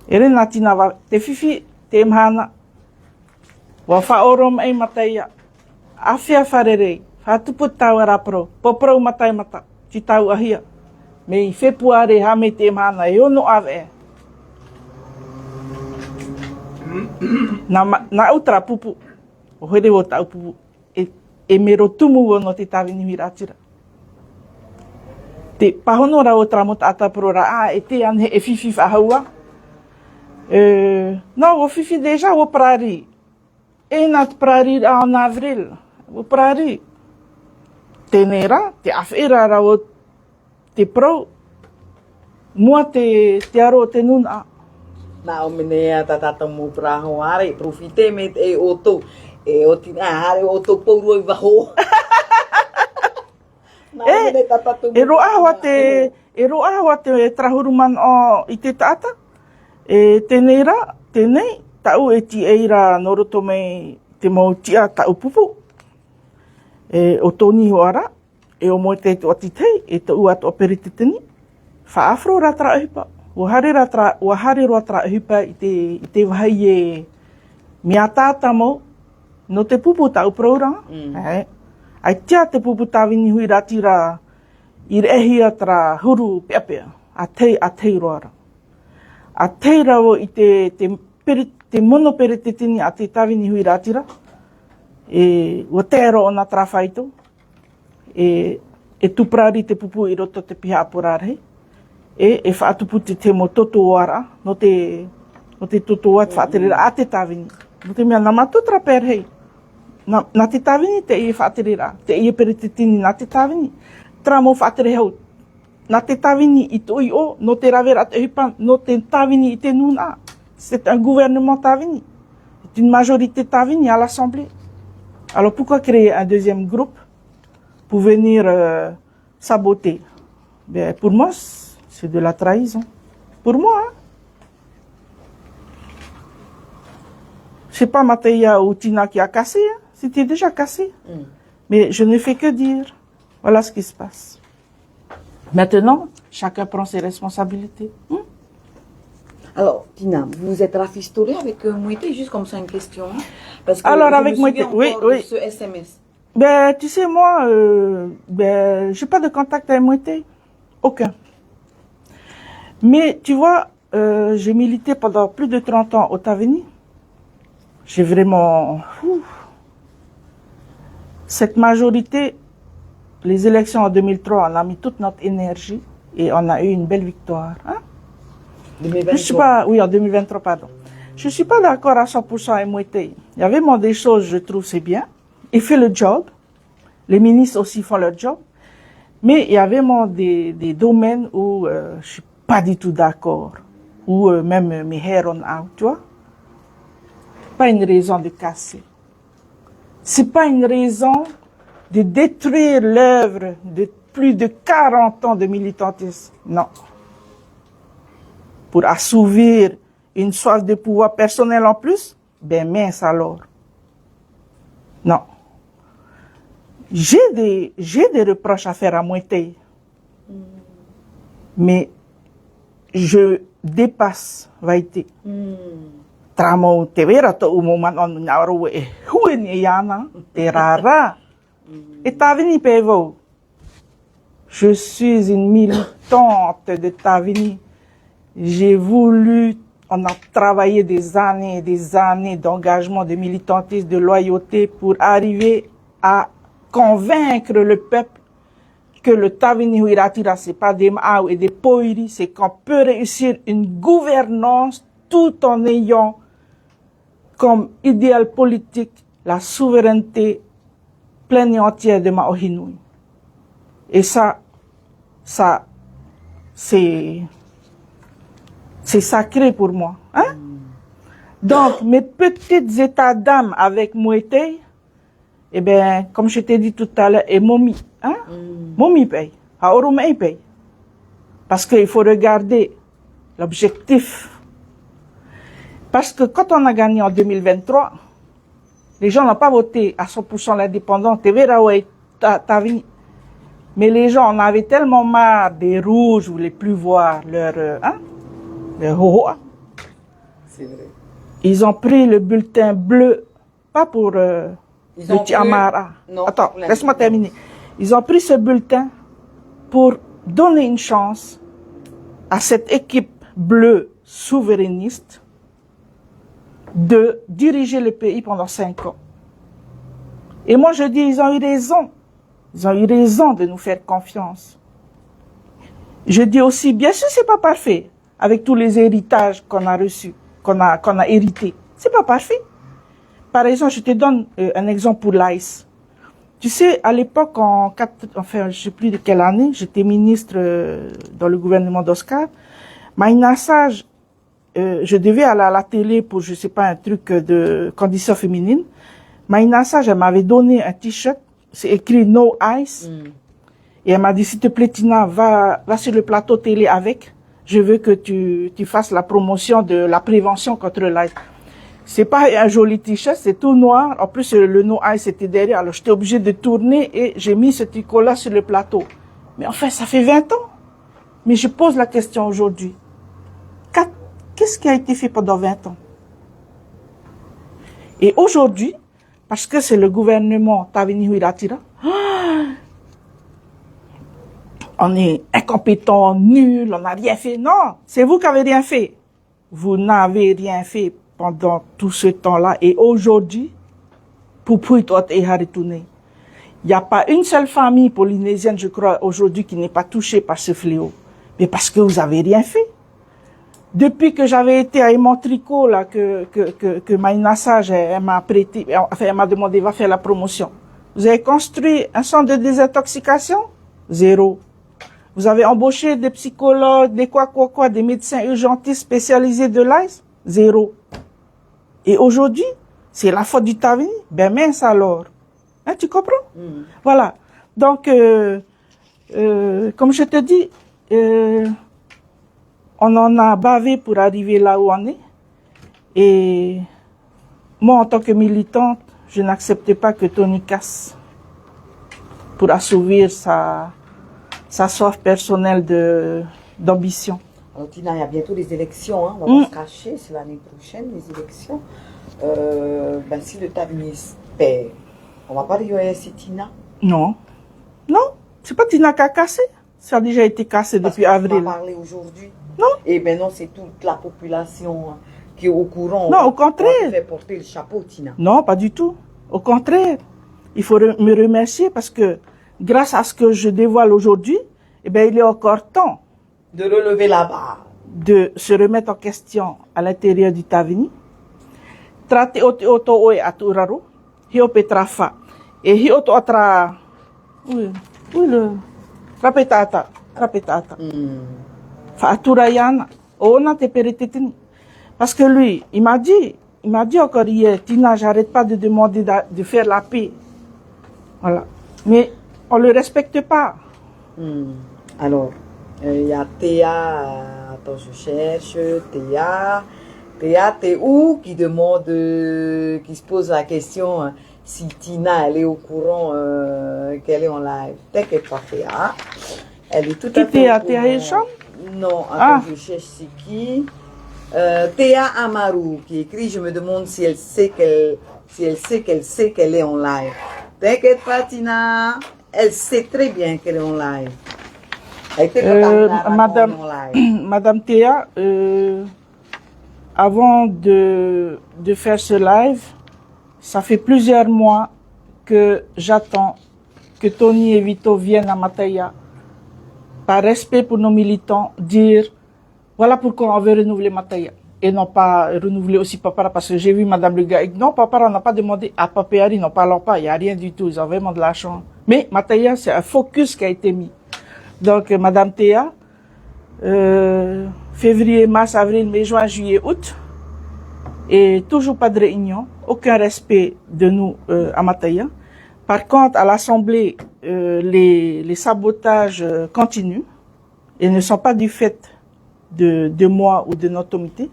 Ere na tina wawahei. Te whiwhi. Te mhana, wa whaoro mai matai a awhia wharerei, whatupu tau arapro, poprau matai mata, ti tau ahia. Me I whepuare ha me te mhana, e ono awe. Na utra pupu, o here o tau pupu, e mero tumu o no te tawini hui ratira. Te pahonora o tramota ataprora, e te anhe e whiwhi whahaua. Não, o fifi déjà o prari. E na prari en avril. O prari. Te nera, te afera ra o te pro. Mua te aro te nuna. Na o menea tatata mo praho are profite me e oto. E o tina are oto pouro I waho. E roa te trahuruman o I te tata. E tenei, tau e ti eira no roto mei te mau tia tau pupu. E o Tony hoara, e o moe te to atitei, e te ua to perititini. Whaafro ratra ahipa. Ua hare ratra ahipa I te wahai e mea tāta mo, no te pupu tau prauranga. Ai tia te pupu tāwini hui ratira I rehia tra huru peapea, a tei roara. A teira o I te mono pere te tini a te tawini hui ratira. E o tero o na trawhaito. E tuprari te pupu I roto te piha aporare. E whaatupu te mo toto o ara. No te toto o at whaaterira a te tawini. No te mea na matutra perhei. Na te tawini te I whaaterira. Te I pere te tini na te tawini. Tra mo whaatere hau. Na te tawini I toi o, no te ravera te hipa, no te tawini I te nuna. C'est un gouvernement tawini. C'est une majorité tawini à l'Assemblée. Alors pourquoi créer un deuxième groupe pour venir saboter? Ben, pour moi, c'est de la trahison. Pour moi, hein? C'est pas Mateia ou Tina qui a cassé, hein? C'était déjà cassé. Mais je ne fais que dire. Voilà ce qui se passe. Maintenant, chacun prend ses responsabilités. Alors, Tina, vous vous êtes rafistolée avec Mouité, juste comme ça une question. Parce que Alors, je avec me Mouité, souviens oui, encore de oui. ce SMS. Ben, tu sais, moi, j'ai pas de contact avec Mouité. Aucun. Mais, tu vois, j'ai milité pendant plus de 30 ans au Taveni. J'ai vraiment... Cette majorité, les élections en 2003, on a mis toute notre énergie et on a eu une belle victoire. Hein? 2023. Je suis pas, oui, en 2023, pardon. Je suis pas d'accord à 100% avec Mouité. Il y avait vraiment des choses, je trouve, c'est bien. Il fait le job. Les ministres aussi font leur job. Mais il y avait vraiment des domaines où je suis pas du tout d'accord. Où même mes hair on out, tu vois. Pas une raison de casser. C'est pas une raison de détruire l'œuvre de plus de 40 ans de militantisme. Non. Pour assouvir une soif de pouvoir personnel en plus, ben mince alors. Non. J'ai des reproches à faire à Mouité. Mais je dépasse Vaïté. Tramo tevera to umoman on nauro e hueni yana terara. Et Taveni Pevo. Je suis une militante de Taveni. J'ai voulu, on a travaillé des années et des années d'engagement, de militantisme, de loyauté pour arriver à convaincre le peuple que le Taveni Huiratira, c'est pas des Mao et des Poiri, c'est qu'on peut réussir une gouvernance tout en ayant comme idéal politique la souveraineté pleine et entière de Maohinui. Et ça, c'est sacré pour moi. Hein? Donc, mes petits états d'âme avec Mouité, eh bien, comme je t'ai dit tout à l'heure, et Momi. Hein? Momi paye. Haorume paye. Parce qu'il faut regarder l'objectif. Parce que quand on a gagné en 2023, les gens n'ont pas voté à 100% l'indépendant. Mais les gens en avaient tellement marre des rouges, ils ne voulaient plus voir leur hoa. C'est vrai. Ils ont pris le bulletin bleu, pas pour le Tiamara. Attends, laisse-moi terminer. Ils ont pris ce bulletin pour donner une chance à cette équipe bleue souverainiste de diriger le pays pendant 5 ans. Et moi, je dis, ils ont eu raison. Ils ont eu raison de nous faire confiance. Je dis aussi, bien sûr, c'est pas parfait, avec tous les héritages qu'on a reçus, qu'on a hérités. C'est pas parfait. Par exemple, je te donne un exemple pour l'AIS. Tu sais, à l'époque, je sais plus de quelle année, j'étais ministre dans le gouvernement d'Oscar. Maïna Sage, je devais aller à la télé pour, je sais pas, un truc de conditions féminines. Maïna Sage, elle m'avait donné un t-shirt, c'est écrit No Ice. Et elle m'a dit, s'il te plaît, Tina, va sur le plateau télé avec. Je veux que tu fasses la promotion de la prévention contre l'AIS. C'est pas un joli t-shirt, c'est tout noir. En plus, le No Ice était derrière. Alors, j'étais obligée de tourner et j'ai mis ce tricot-là sur le plateau. Mais enfin, ça fait 20 ans. Mais je pose la question aujourd'hui. Qu'est-ce qui a été fait pendant 20 ans? Et aujourd'hui, parce que c'est le gouvernement Taveni Huiratira, on est incompétent, nul, on n'a rien fait. Non, c'est vous qui avez rien fait. Vous n'avez rien fait pendant tout ce temps-là. Et aujourd'hui, il n'y a pas une seule famille polynésienne, je crois, aujourd'hui, qui n'est pas touchée par ce fléau. Mais parce que vous n'avez rien fait. Depuis que j'avais été à Montricot, là, que Maïna Sage, elle m'a prêté, enfin, elle m'a demandé, va faire la promotion. Vous avez construit un centre de désintoxication? 0. Vous avez embauché des psychologues, des médecins urgentistes spécialisés de l'AIS? 0. Et aujourd'hui, c'est la faute du Taveni? Ben mince alors. Hein, tu comprends? Voilà. Donc, comme je te dis, on en a bavé pour arriver là où on est. Et moi, en tant que militante, je n'acceptais pas que Tony casse pour assouvir sa soif personnelle d'ambition. Alors Tina, il y a bientôt les élections, hein. On va pas se cacher, c'est l'année prochaine les élections. Ben, si le Tavini perd, on va pas dire c'est Tina. Non. Non, c'est pas Tina qui a cassé. Ça a déjà été cassé depuis avril. On va parler aujourd'hui. Non. Et ben non, c'est toute la population qui est au courant. Non, au contraire. On fait porter le chapeau, Tina. Non, pas du tout. Au contraire. Il faut me remercier parce que grâce à ce que je dévoile aujourd'hui, eh ben, il est encore temps de relever la barre. De se remettre en question à l'intérieur du Tavini. Trate oto oe aturaro, hio petrafa. Et hio to atra. Oui, le. Rapetata. Fa aturayana. Ona te peretetini. Parce que lui, il m'a dit encore hier, Tina, j'arrête pas de demander de faire la paix. Voilà. Mais on le respecte pas. Alors, il y a Théa, attends, je cherche, Théa, t'es où? Qui demande, qui se pose la question si Tina, elle est au courant qu'elle est en live. T'inquiète pas, Théa. Elle est tout à fait au courant. Théa Echam? Non, attends, je cherche c'est qui. Théa Amaru qui écrit, je me demande si elle sait qu'elle est en live. T'inquiète pas, Tina, elle sait très bien qu'elle est en live. Madame Théa, avant de faire ce live, ça fait plusieurs mois que j'attends que Tony et Vito viennent à Mataya, par respect pour nos militants, dire voilà pourquoi on veut renouveler Mataya. Et non pas renouveler aussi Papara, parce que j'ai vu Madame Le Gars. Non, Papara, on n'a pas demandé à Papéari, non parlons pas, il n'y a rien du tout, ils ont vraiment de l'argent. Mais Mataya, c'est un focus qui a été mis. Donc, Madame Théa, février, mars, avril, mai, juin, juillet, août, et toujours pas de réunion, aucun respect de nous à Mataya. Par contre, à l'Assemblée, les sabotages continuent et ne sont pas du fait de moi ou de notre comité.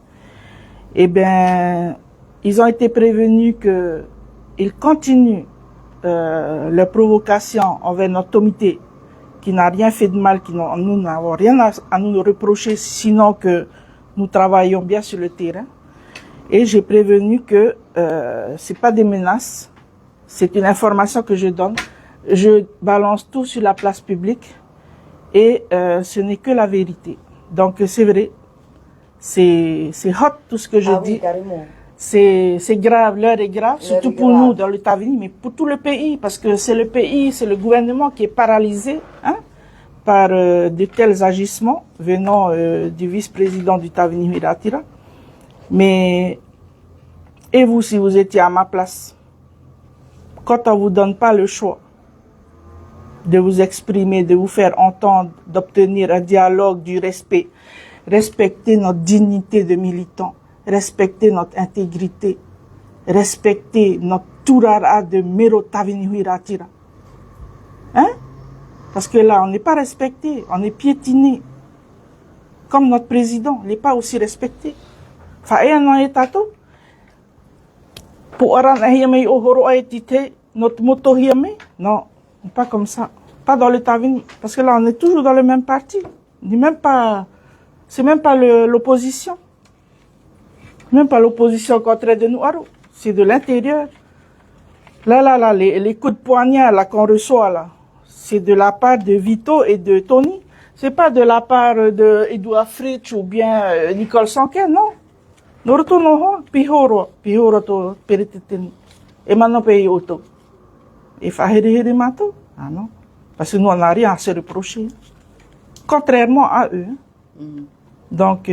Eh bien, ils ont été prévenus qu'ils continuent leur provocation envers notre comité qui n'a rien fait de mal, nous n'avons rien à nous reprocher, sinon que nous travaillons bien sur le terrain. Et j'ai prévenu que c'est pas des menaces, c'est une information que je donne. Je balance tout sur la place publique et ce n'est que la vérité. Donc c'est vrai, c'est hot tout ce que je dis. Oui, c'est grave, l'heure est grave, surtout pour nous dans le Tavini, mais pour tout le pays, parce que c'est le pays, c'est le gouvernement qui est paralysé par de tels agissements venant du vice-président du Tavini Huiratira. Mais, et vous, si vous étiez à ma place, quand on vous donne pas le choix de vous exprimer, de vous faire entendre, d'obtenir un dialogue, du respect, respecter notre dignité de militant, respecter notre intégrité, respecter notre Tourara de Mero Tavini Huiratira. Hein? Parce que là, on n'est pas respecté, on est piétiné. Comme notre président, il n'est pas aussi respecté. Pour notre moto, non, pas comme ça. Pas dans le Tavini. Parce que là, on est toujours dans le même parti. C'est même pas l'opposition. Même pas l'opposition contraire de nous. C'est de l'intérieur. Là, les coups de poignard là qu'on reçoit là, c'est de la part de Vito et de Tony. C'est pas de la part de Edouard Fritsch ou bien Nicole Sanquin, non. Nous retournons, pihoro to pereteteni. Et maintenant, paye auto. Et fahiri mato. Ah non. Parce que nous, on n'a rien à se reprocher. Contrairement à eux. Donc,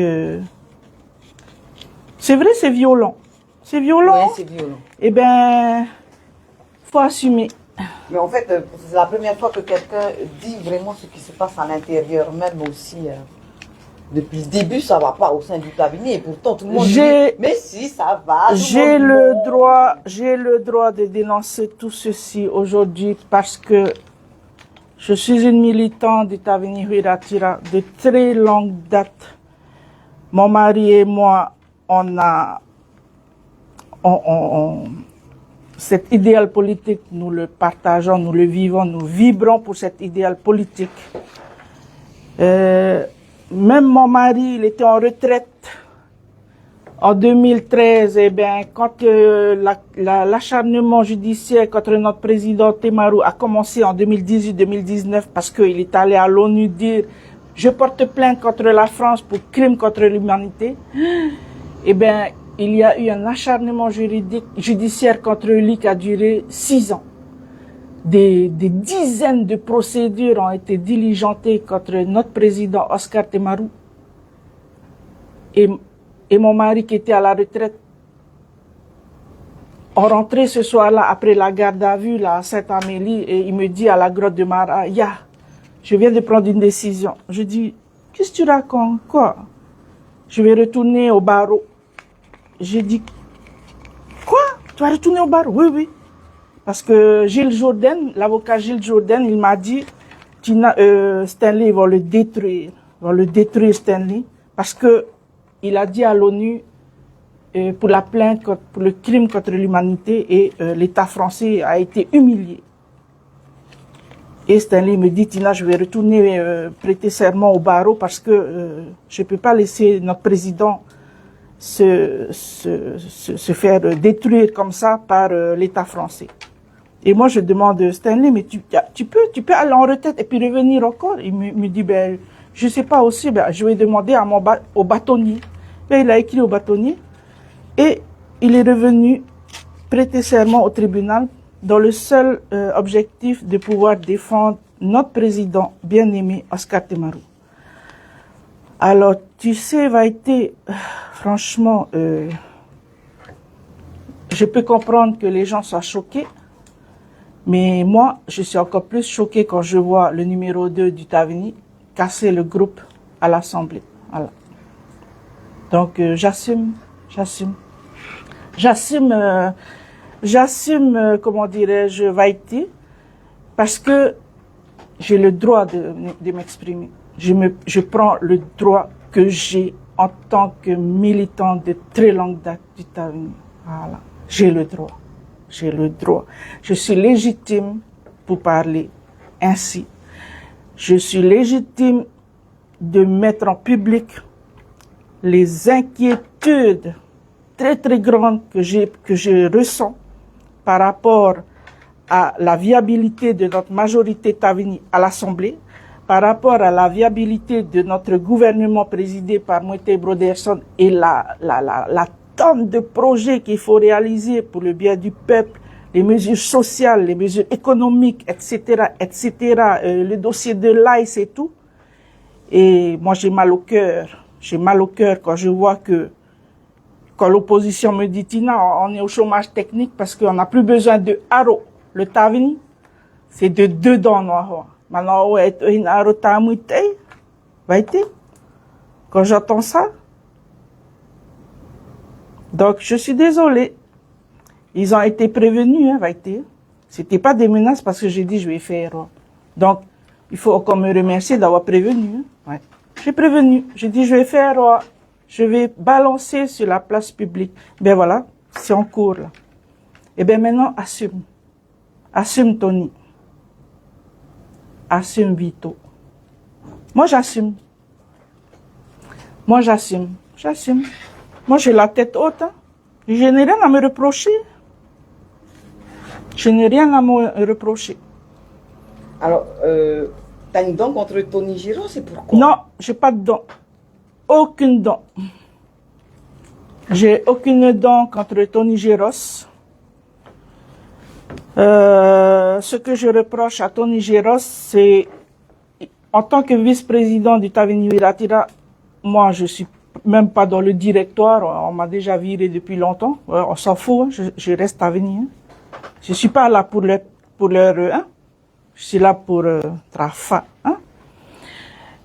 c'est vrai, c'est violent. C'est violent. Oui, c'est violent. Eh bien, faut assumer. Mais en fait, c'est la première fois que quelqu'un dit vraiment ce qui se passe à l'intérieur, même aussi. Depuis le début, ça va pas au sein du Tavini, et pourtant tout le monde dit, mais si, ça va. J'ai le droit de dénoncer tout ceci aujourd'hui parce que je suis une militante du Tavini Huiratira de très longue date. Mon mari et moi, cet idéal politique, nous le partageons, nous le vivons, nous vibrons pour cet idéal politique. même mon mari, il était en retraite en 2013. Eh bien, quand l'acharnement judiciaire contre notre président Temaru a commencé en 2018-2019, parce qu'il est allé à l'ONU dire « Je porte plainte contre la France pour crime contre l'humanité », eh bien, il y a eu un acharnement judiciaire contre lui qui a duré 6 ans. Des dizaines de procédures ont été diligentées contre notre président Oscar Temaru et mon mari qui était à la retraite. On rentrait ce soir-là après la garde à vue là, à Sainte-Amélie et il me dit à la grotte de Mara, Ya, je viens de prendre une décision. Je dis, qu'est-ce que tu racontes? Quoi? Je vais retourner au barreau. J'ai dit, quoi? Tu vas retourner au barreau? Oui, oui. Parce que Gilles Jourdain, l'avocat Gilles Jourdain, il m'a dit, Stanley, ils vont le détruire. Ils vont le détruire, Stanley. Parce que il a dit à l'ONU, pour la plainte, pour le crime contre l'humanité, et l'État français a été humilié. Et Stanley me dit, Tina, je vais retourner prêter serment au barreau parce que je ne peux pas laisser notre président se faire détruire comme ça par l'État français. Et moi, je demande, Stanley, mais tu peux aller en retraite et puis revenir encore? Il me dit, ben, je sais pas aussi, ben, je vais demander à au bâtonnier. Ben, il a écrit au bâtonnier et il est revenu prêter serment au tribunal dans le seul objectif de pouvoir défendre notre président bien-aimé, Oscar Temaru. Alors, tu sais, Vaïté, franchement, je peux comprendre que les gens soient choqués, mais moi, je suis encore plus choquée quand je vois le numéro 2 du Tavini casser le groupe à l'Assemblée. Voilà. Donc, j'assume, comment dirais-je, Vaïté, parce que j'ai le droit de m'exprimer. Je prends le droit que j'ai en tant que militant de très longue date du Tavini. Voilà. J'ai le droit. Je suis légitime pour parler ainsi. Je suis légitime de mettre en public les inquiétudes très très grandes que je ressens par rapport à la viabilité de notre majorité Tavini à l'Assemblée, par rapport à la viabilité de notre gouvernement présidé par Moïse Broderson et la tonne de projets qu'il faut réaliser pour le bien du peuple, les mesures sociales, les mesures économiques, etc., le dossier de l'AIS et tout. Et moi, j'ai mal au cœur. J'ai mal au cœur quand je vois que, quand l'opposition me dit, Tina, on est au chômage technique parce qu'on n'a plus besoin de haro. Le Tavini, c'est de dedans, non. Maintenant, ouais, une haro tamouite, vaïté. Quand j'entends ça. Donc, je suis désolée. Ils ont été prévenus, hein, vaïté. C'était pas des menaces parce que j'ai dit, je vais faire. Donc, il faut encore me remercier d'avoir prévenu. Hein. Ouais. J'ai prévenu. J'ai dit, je vais faire, je vais balancer sur la place publique. Ben voilà, c'est en cours, là. Et bien maintenant, assume. Assume, Tony. Assume, Vito. Moi, j'assume. Moi, j'ai la tête haute. Hein. Je n'ai rien à me reprocher. Alors, t'as une dent contre Tony Giraud, c'est pourquoi? Non, j'ai pas de dent. Aucune dent. J'ai aucune dent contre Tony Géros. Ce que je reproche à Tony Géros, c'est, en tant que vice-président du Tavini Wiratira, moi, je suis même pas dans le directoire. On m'a déjà viré depuis longtemps. On s'en fout. Hein, je reste Tavini. Hein. Je suis pas là pour leur hein. Je suis là pour Trafa. Hein.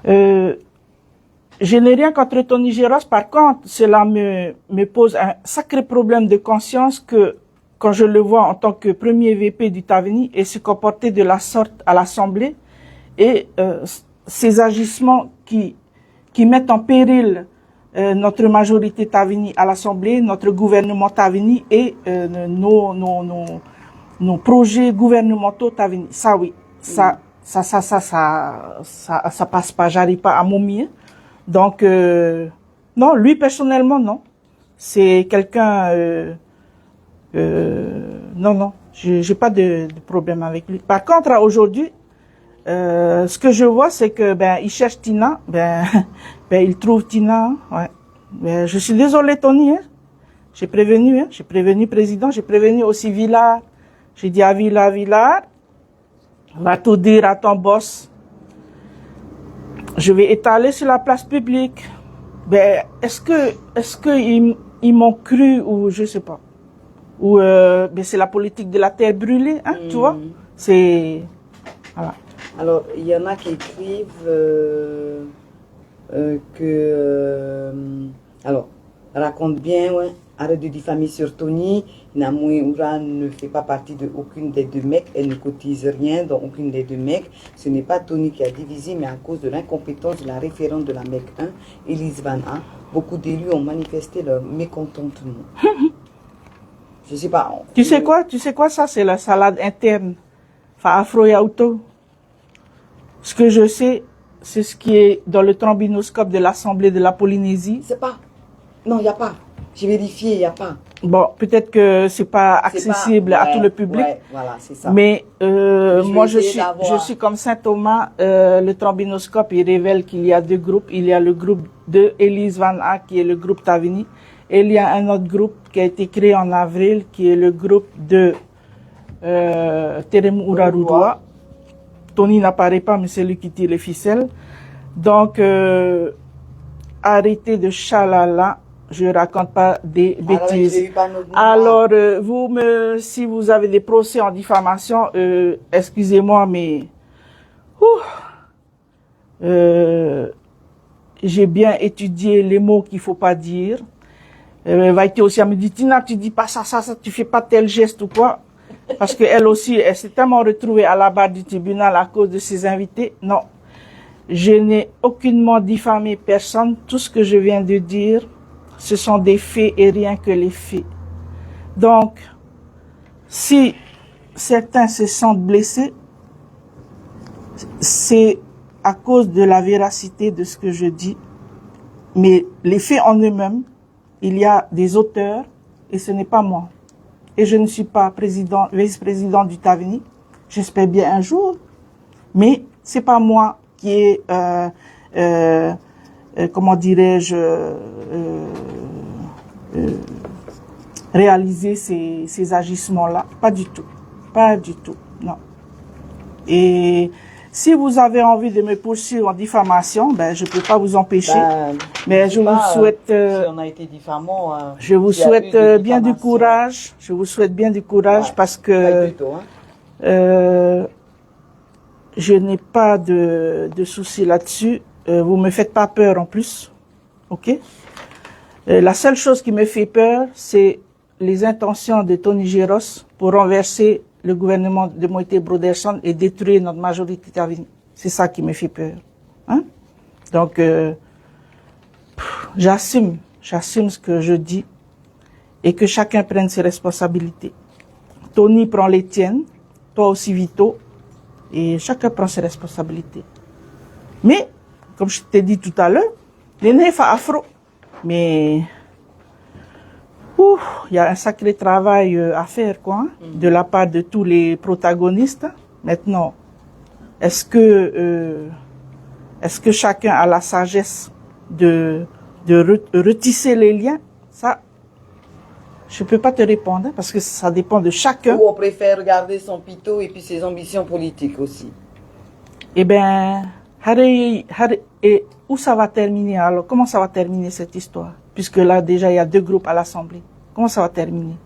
Je n'ai rien contre Tony Géros. Par contre, cela me pose un sacré problème de conscience que quand je le vois en tant que premier VP du Tavini et se comporter de la sorte à l'Assemblée et ces agissements qui mettent en péril notre majorité Tavini à l'Assemblée, notre gouvernement Tavini et nos projets gouvernementaux Tavini. Ça oui, ça passe pas, j'arrive pas à m'oublier. Donc, non, lui personnellement, non. C'est quelqu'un... non, non, j'ai pas de problème avec lui. Par contre, aujourd'hui, ce que je vois, c'est que il cherche Tina, il trouve Tina, ouais. Mais je suis désolé, Tony, hein. J'ai prévenu président, j'ai prévenu aussi Villard. J'ai dit à Villard, va tout dire à ton boss. Je vais étaler sur la place publique. Est-ce que ils m'ont cru ou je sais pas. Ou c'est la politique de la terre brûlée, hein, tu vois. C'est voilà. Alors, il y en a qui écrivent alors, raconte bien, ouais, arrête de diffamer sur Tony. Namoura ne fait pas partie de aucune des deux mecs. Elle ne cotise rien dans aucune des deux mecs. Ce n'est pas Tony qui a divisé, mais à cause de l'incompétence de la référente de la MEC 1, Elise Van A, beaucoup d'élus ont manifesté leur mécontentement. Je sais pas. Tu sais quoi, ça c'est la salade interne. Afro Yauto. Ce que je sais, c'est ce qui est dans le trombinoscope de l'Assemblée de la Polynésie. C'est pas. Non, il n'y a pas. J'ai vérifié, il n'y a pas. Bon, peut-être que c'est pas accessible à tout le public. Ouais, voilà, c'est ça. Mais moi, je suis comme Saint Thomas. Le trombinoscope, il révèle qu'il y a deux groupes. Il y a le groupe de Elise Van A, qui est le groupe Tavini. Et il y a un autre groupe qui a été créé en avril, qui est le groupe de Terem Urarudoa. Tony n'apparaît pas, mais c'est lui qui tire les ficelles. Donc, arrêtez de chalala. Je raconte pas des bêtises. Alors, si vous avez des procès en diffamation, excusez-moi, mais j'ai bien étudié les mots qu'il faut pas dire. Vaïté aussi, elle me dit, Tina, tu dis pas ça, tu fais pas tel geste ou quoi. Parce qu'elle aussi, elle s'est tellement retrouvée à la barre du tribunal à cause de ses invités. Non. Je n'ai aucunement diffamé personne. Tout ce que je viens de dire, ce sont des faits et rien que les faits. Donc, si certains se sentent blessés, c'est à cause de la véracité de ce que je dis. Mais les faits en eux-mêmes, il y a des auteurs et ce n'est pas moi. Et je ne suis pas vice-président du Tavini. J'espère bien un jour. Mais c'est pas moi qui ai, comment dirais-je, réalisé ces agissements-là. Pas du tout. Pas du tout. Non. Et si vous avez envie de me poursuivre en diffamation, je peux pas vous empêcher. Mais je vous souhaite, si on a été diffamant, je vous souhaite bien du courage. Je vous souhaite bien du courage parce que je n'ai pas de soucis là-dessus. Vous me faites pas peur en plus, ok? La seule chose qui me fait peur, c'est les intentions de Tony Géros pour renverser le gouvernement de Moïté Broderson et détruire notre majorité Tavini. C'est ça qui me fait peur. Hein? Donc, j'assume ce que je dis et que chacun prenne ses responsabilités. Tony prend les tiennes, toi aussi Vito, et chacun prend ses responsabilités. Mais, comme je t'ai dit tout à l'heure, les nefs afro, mais il y a un sacré travail à faire, quoi, hein, de la part de tous les protagonistes. Maintenant, est-ce que chacun a la sagesse de retisser les liens? Ça, je peux pas te répondre, hein, parce que ça dépend de chacun. Ou on préfère garder son pito et puis ses ambitions politiques aussi. Eh bien, et où ça va terminer alors? Comment ça va terminer cette histoire? Puisque là, déjà, il y a deux groupes à l'Assemblée. Comment ça va terminer?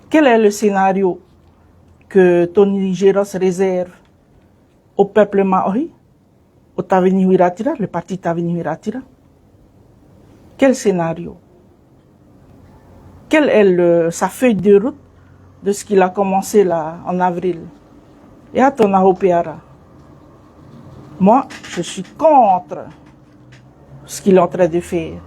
Quel est le scénario que Tony Géros réserve au peuple maori, au Tavini Wiratira, le parti Tavini Wiratira? Quel scénario? Quelle est sa feuille de route de ce qu'il a commencé là, en avril? Et à ton Aopeara. Moi, je suis contre ce qu'il est en train de faire.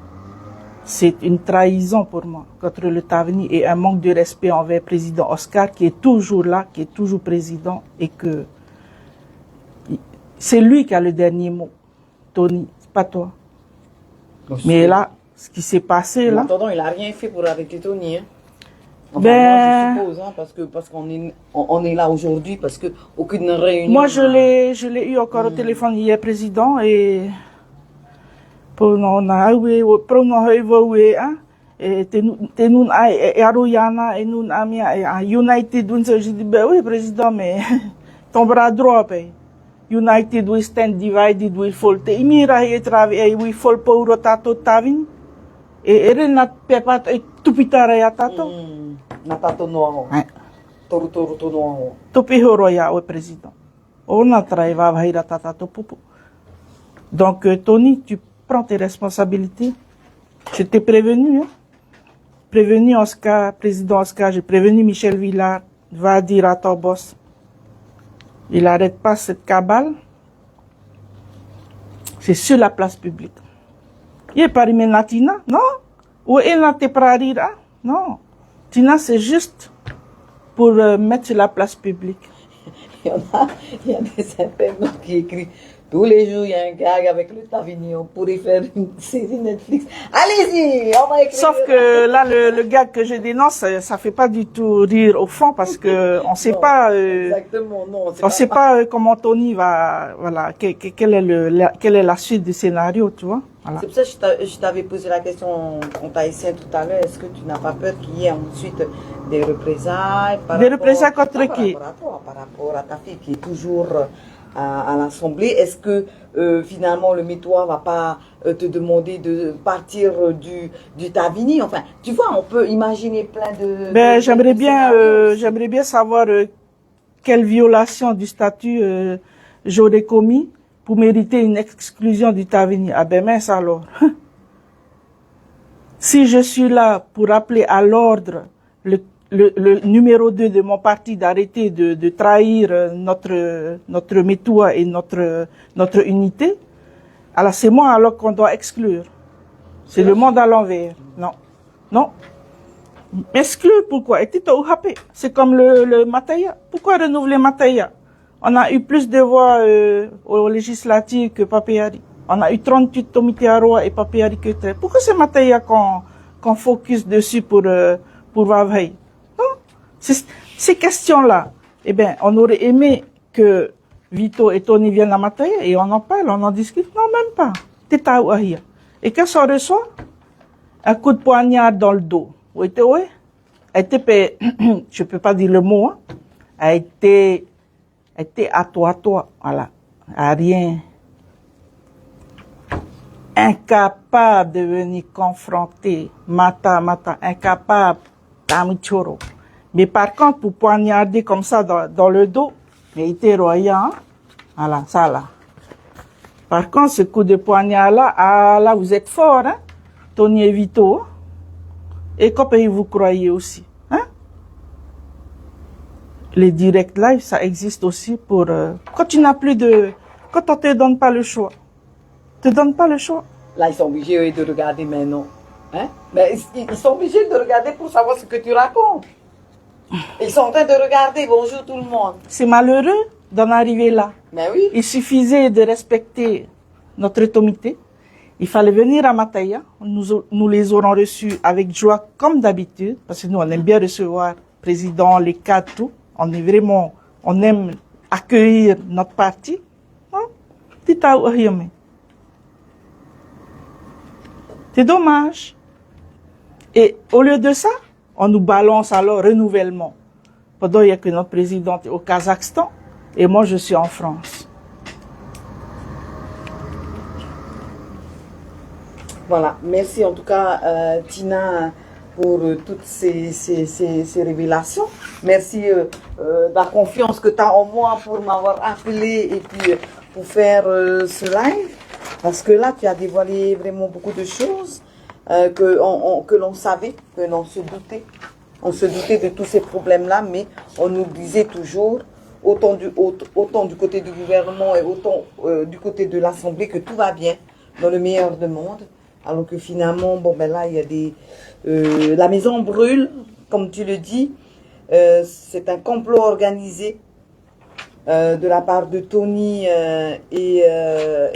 C'est une trahison pour moi contre le Tavini et un manque de respect envers le président Oscar qui est toujours là, qui est toujours président et que c'est lui qui a le dernier mot. Tony, c'est pas toi. Mais là, ce qui s'est passé là... En attendant, il n'a rien fait pour arrêter Tony. Hein. Enfin, Ben, moi, je suppose, hein, parce qu'on est là aujourd'hui, parce que aucune réunion... Moi, je l'ai eu encore au téléphone hier, président, et... Pour nous, et nous Aroyana et nous à United j'ai dit ben oui président mais ton bras droit United we stand divided we fall te imira e trave we fall pour tato tavin et na pepa tu pitara ya tato na tato no toru to no to pihoro ya o président on a travaillé va ira tato pupu donc Tony tu prends tes responsabilités je t'ai prévenu hein. Prévenu Oscar, président Oscar, j'ai prévenu Michel Villard, va dire à ton boss, il n'arrête pas cette cabale, c'est sur la place publique. Il n'est pas rimé Tina, non? Ou il n'a pas rire, non. Tina, c'est juste pour mettre sur la place publique. Il y a des internautes qui écrivent tous les jours, il y a un gag avec le Tavini, on pourrait faire une série Netflix. Allez-y, on va écrire. Sauf que là, le gag que je dénonce, ça fait pas du tout rire au fond parce que on sait pas. Exactement, non. On sait pas comment Tony va, voilà, quelle est la suite du scénario, tu vois. Voilà. C'est pour ça que je t'avais posé la question en tahitien tout à l'heure. Est-ce que tu n'as pas peur qu'il y ait ensuite des représailles contre qui? Par rapport à ta fille qui est toujours à l'Assemblée. Est-ce que finalement le Métois va pas te demander de partir du Tavini? Enfin, tu vois, on peut imaginer plein de... Ben, j'aimerais bien savoir quelle violation du statut j'aurais commis pour mériter une exclusion du Tavini. Ah ben mince alors. Si je suis là pour appeler à l'ordre le numéro 2 de mon parti d'arrêter de trahir notre Métois et notre unité, alors c'est moi alors qu'on doit exclure. C'est le monde à l'envers. Non. Non. Exclure pourquoi? C'est comme le Mataya. Pourquoi renouveler Mataya? On a eu plus de voix aux législatives que Papeari. On a eu 38 comités à Roa et Papeari que 13. Pourquoi c'est Mataya qu'on focus dessus pour Vavai? Ces questions-là, eh bien, on aurait aimé que Vito et Tony viennent à Mataya et on en parle, on en discute. Non, même pas. Et qu'est-ce qu'on reçoit? Un coup de poignard dans le dos. Oui, je peux pas dire le mot, hein. A été à toi, voilà. À rien. Incapable de venir confronter, mata, incapable, tamichoro. Mais par contre, pour poignarder comme ça dans le dos, mais il était royal, hein? Voilà, ça là. Par contre, ce coup de poignard-là, ah là, vous êtes fort, hein? Tony et Vito. Et comment vous croyez aussi, hein? Les direct live, ça existe aussi pour... quand tu n'as plus de... Quand on te donne pas le choix. Te donne pas le choix. Là, ils sont obligés de regarder maintenant. Hein? Mais ils sont obligés de regarder pour savoir ce que tu racontes. Ils sont en train de regarder. Bonjour tout le monde. C'est malheureux d'en arriver là. Mais oui. Il suffisait de respecter notre comité. Il fallait venir à Mataya. Nous les aurons reçus avec joie comme d'habitude. Parce que nous, on aime bien recevoir le président, les cadres, tout. On aime accueillir notre parti. C'est dommage. Et au lieu de ça, on nous balance alors renouvellement. Pendant il y a que notre président est au Kazakhstan et moi je suis en France. Voilà, merci en tout cas Tina pour toutes ces révélations. Merci de la confiance que tu as en moi pour m'avoir appelé et puis pour faire ce live. Parce que là, tu as dévoilé vraiment beaucoup de choses que l'on savait, que l'on se doutait. On se doutait de tous ces problèmes-là, mais on nous disait toujours, autant du côté du gouvernement et autant du côté de l'Assemblée, que tout va bien, dans le meilleur des mondes. Alors que finalement, bon ben là, il y a la maison brûle, comme tu le dis. C'est un complot organisé de la part de Tony et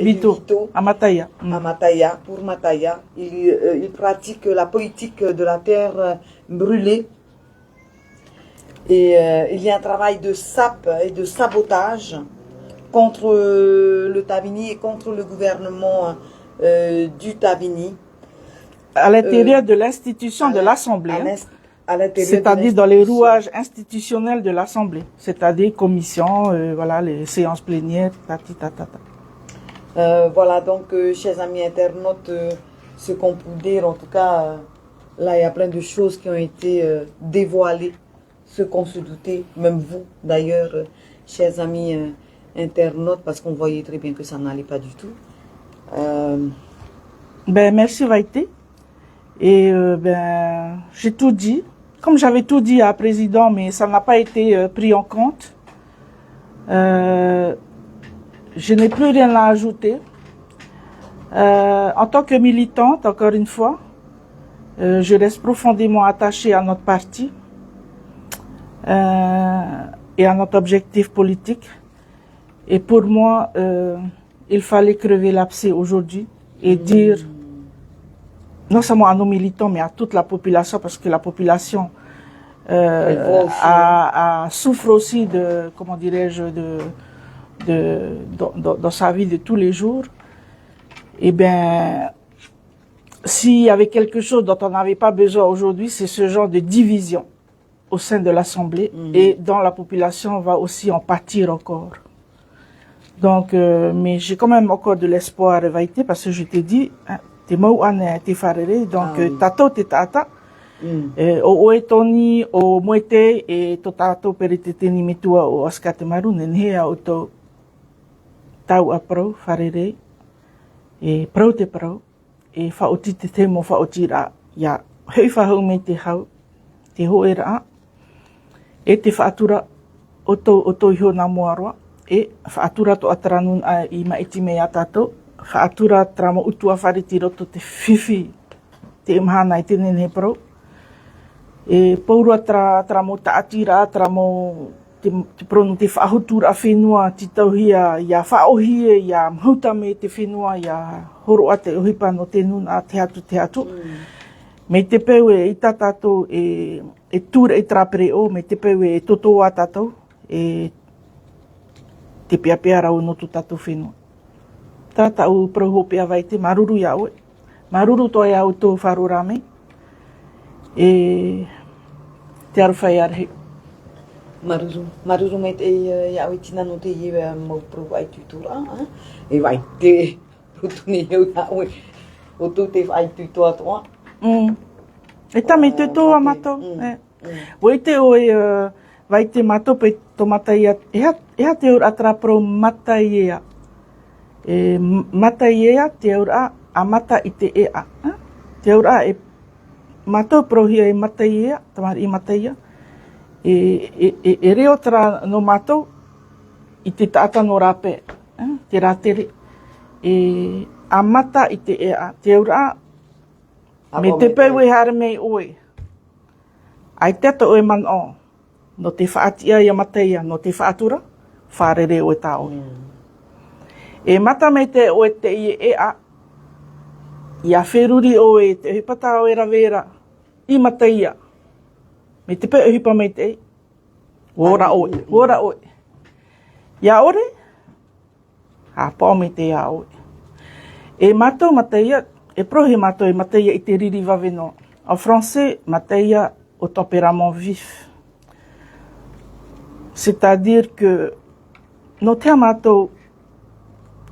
Vito, à Mataya. À Mataya, pour Mataya. Il pratique la politique de la terre brûlée. Et il y a un travail de sape et de sabotage contre le Tavini et contre le gouvernement du Tavini. À l'intérieur de l'institution de l'Assemblée. C'est-à-dire dans les rouages institutionnels de l'Assemblée. C'est-à-dire commission, voilà, les séances plénières, voilà, donc, chers amis internautes, ce qu'on peut dire, en tout cas, là, il y a plein de choses qui ont été dévoilées, ce qu'on se doutait, même vous, d'ailleurs, chers amis internautes, parce qu'on voyait très bien que ça n'allait pas du tout. Ben, merci, Vaïté. Et ben, j'ai tout dit. Comme j'avais tout dit à président, mais ça n'a pas été pris en compte. Je n'ai plus rien à ajouter. En tant que militante, encore une fois, je reste profondément attachée à notre parti et à notre objectif politique. Et pour moi, il fallait crever l'abcès aujourd'hui et dire, non seulement à nos militants, mais à toute la population, parce que la population souffre aussi de, comment dirais-je, dans sa vie de tous les jours. Eh bien, s'il y avait quelque chose dont on n'avait pas besoin aujourd'hui, c'est ce genre de division au sein de l'Assemblée et dans la population va aussi en pâtir encore. Donc, mais j'ai quand même encore de l'espoir, Vaïté, parce que je t'ai dit, hein, te mau ane te wharere, donc tatou te tata, o oe toni, o moete, e to tatou pere te teni metua o Askate Maru, nenhea o tau tau a prau, wharere, e prau te prau, e whaoti te te mo whaoti rā, ia hei whahau me te hau, te hoe rā, e te whaatura o tau iho nā moaroa, e whaatura to ataranun I maiti me a tātou, whaatura tramo utua whariti roto te whiwhi te imahana I te nene prau. E paurua tramo ta atira, tramo te prono te whaahutura whenua, ti tauhia, ia whaohie, ia mhauta me te whenua, ia horo a te uhipa no te nuna te atu. Me te peu I tā tātou e tūra I trapere o, me te peu e toto a tātou, e te pia rau no tu tātou whenua. Tāta au prauhopea Vaïté, maruru ia oe. Maruru toi au tō wharorame. E te aruwhai arhe. Maruru me te ia oe tina no te ia mau prau ai tutura. E Vaïté, rutuni au ia oe. O tō te ai tutua toa. E tame te toa matou. Oe te oe Vaïté matou pe tō mataia. Ea te ura atrapro mataia. E mataia te ura a mata I te ea. Te ura e matou prohia e mataia, tamari I mataia. E reo tara no matou I te taata no rape. Te ratere. E a mata I te ea. Te ura me te peu e hare mei oe. Ai teto oe man o. No te whaatia I a mataia, no te whaatura, wharere oe tā oe. E mata me te oe te I ea, ia wheruri oe, te hipata oe rawera, I mataia. Me te pe hipa me te ei. Ora oe. Ia ore? Ha pao me te ia oe. E matou mataia, e prohe matou e mataia I te riri waweno. En français, mataia au tempérament vif. C'est-à-dire que no te amatou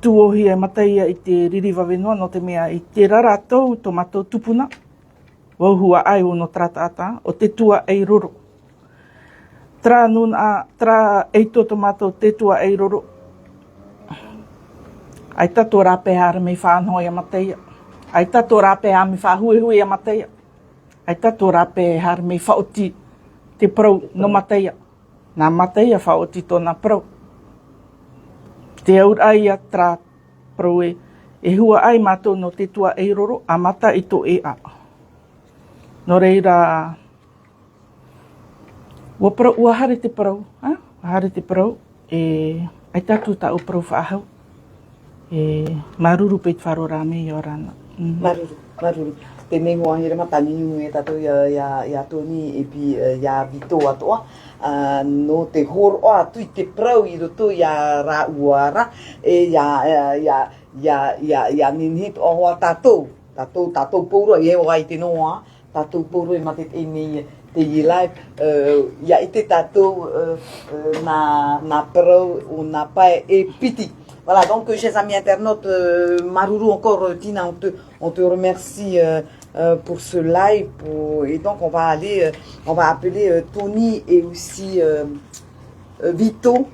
tuohi e mataia I te riri wawenoa, no te mea I te raratou to matou tupuna, wauhua ai o no tratata, o te tua ei roro. Tra eito to matou te tua ei roro. Ai tato rape hara me whanhoi a mataia. Ai tato rape hara me whahuehui a mataia. Ai tato rape hara me whaoti te prau no mataia. Nā mataia whaoti tōna prau. Te aura ai a tra prau e hua ai mātou no te tua ei roro, a mata I tō e a. No reira, ua hare te prau, hare te prau, E aita tuta o prof ahau. E maruru peit farorame yorana. Maruru. Tēnei hoa here matani nungu e tatou ia Tony e pi ia Vito atoa. No te horo o atu I te prau I roto ia ra uara e ia ninhit o hoa tatou. Tatou pouro e o ai te noa. Tatou pouro e mate e nei te i live. Ia I te tatou na prau o na pae e piti. Voilà, donc chers amis internautes, Maruru encore, Tina, on te remercie pour ce live. Et donc on va appeler Tony et aussi Vito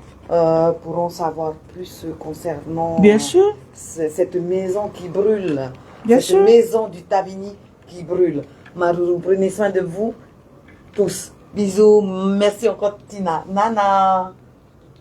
pour en savoir plus concernant Bien sûr. Cette maison qui brûle. Bien cette sûr. maison du Tavini qui brûle. Maruru, prenez soin de vous tous. Bisous, merci encore Tina. Nana.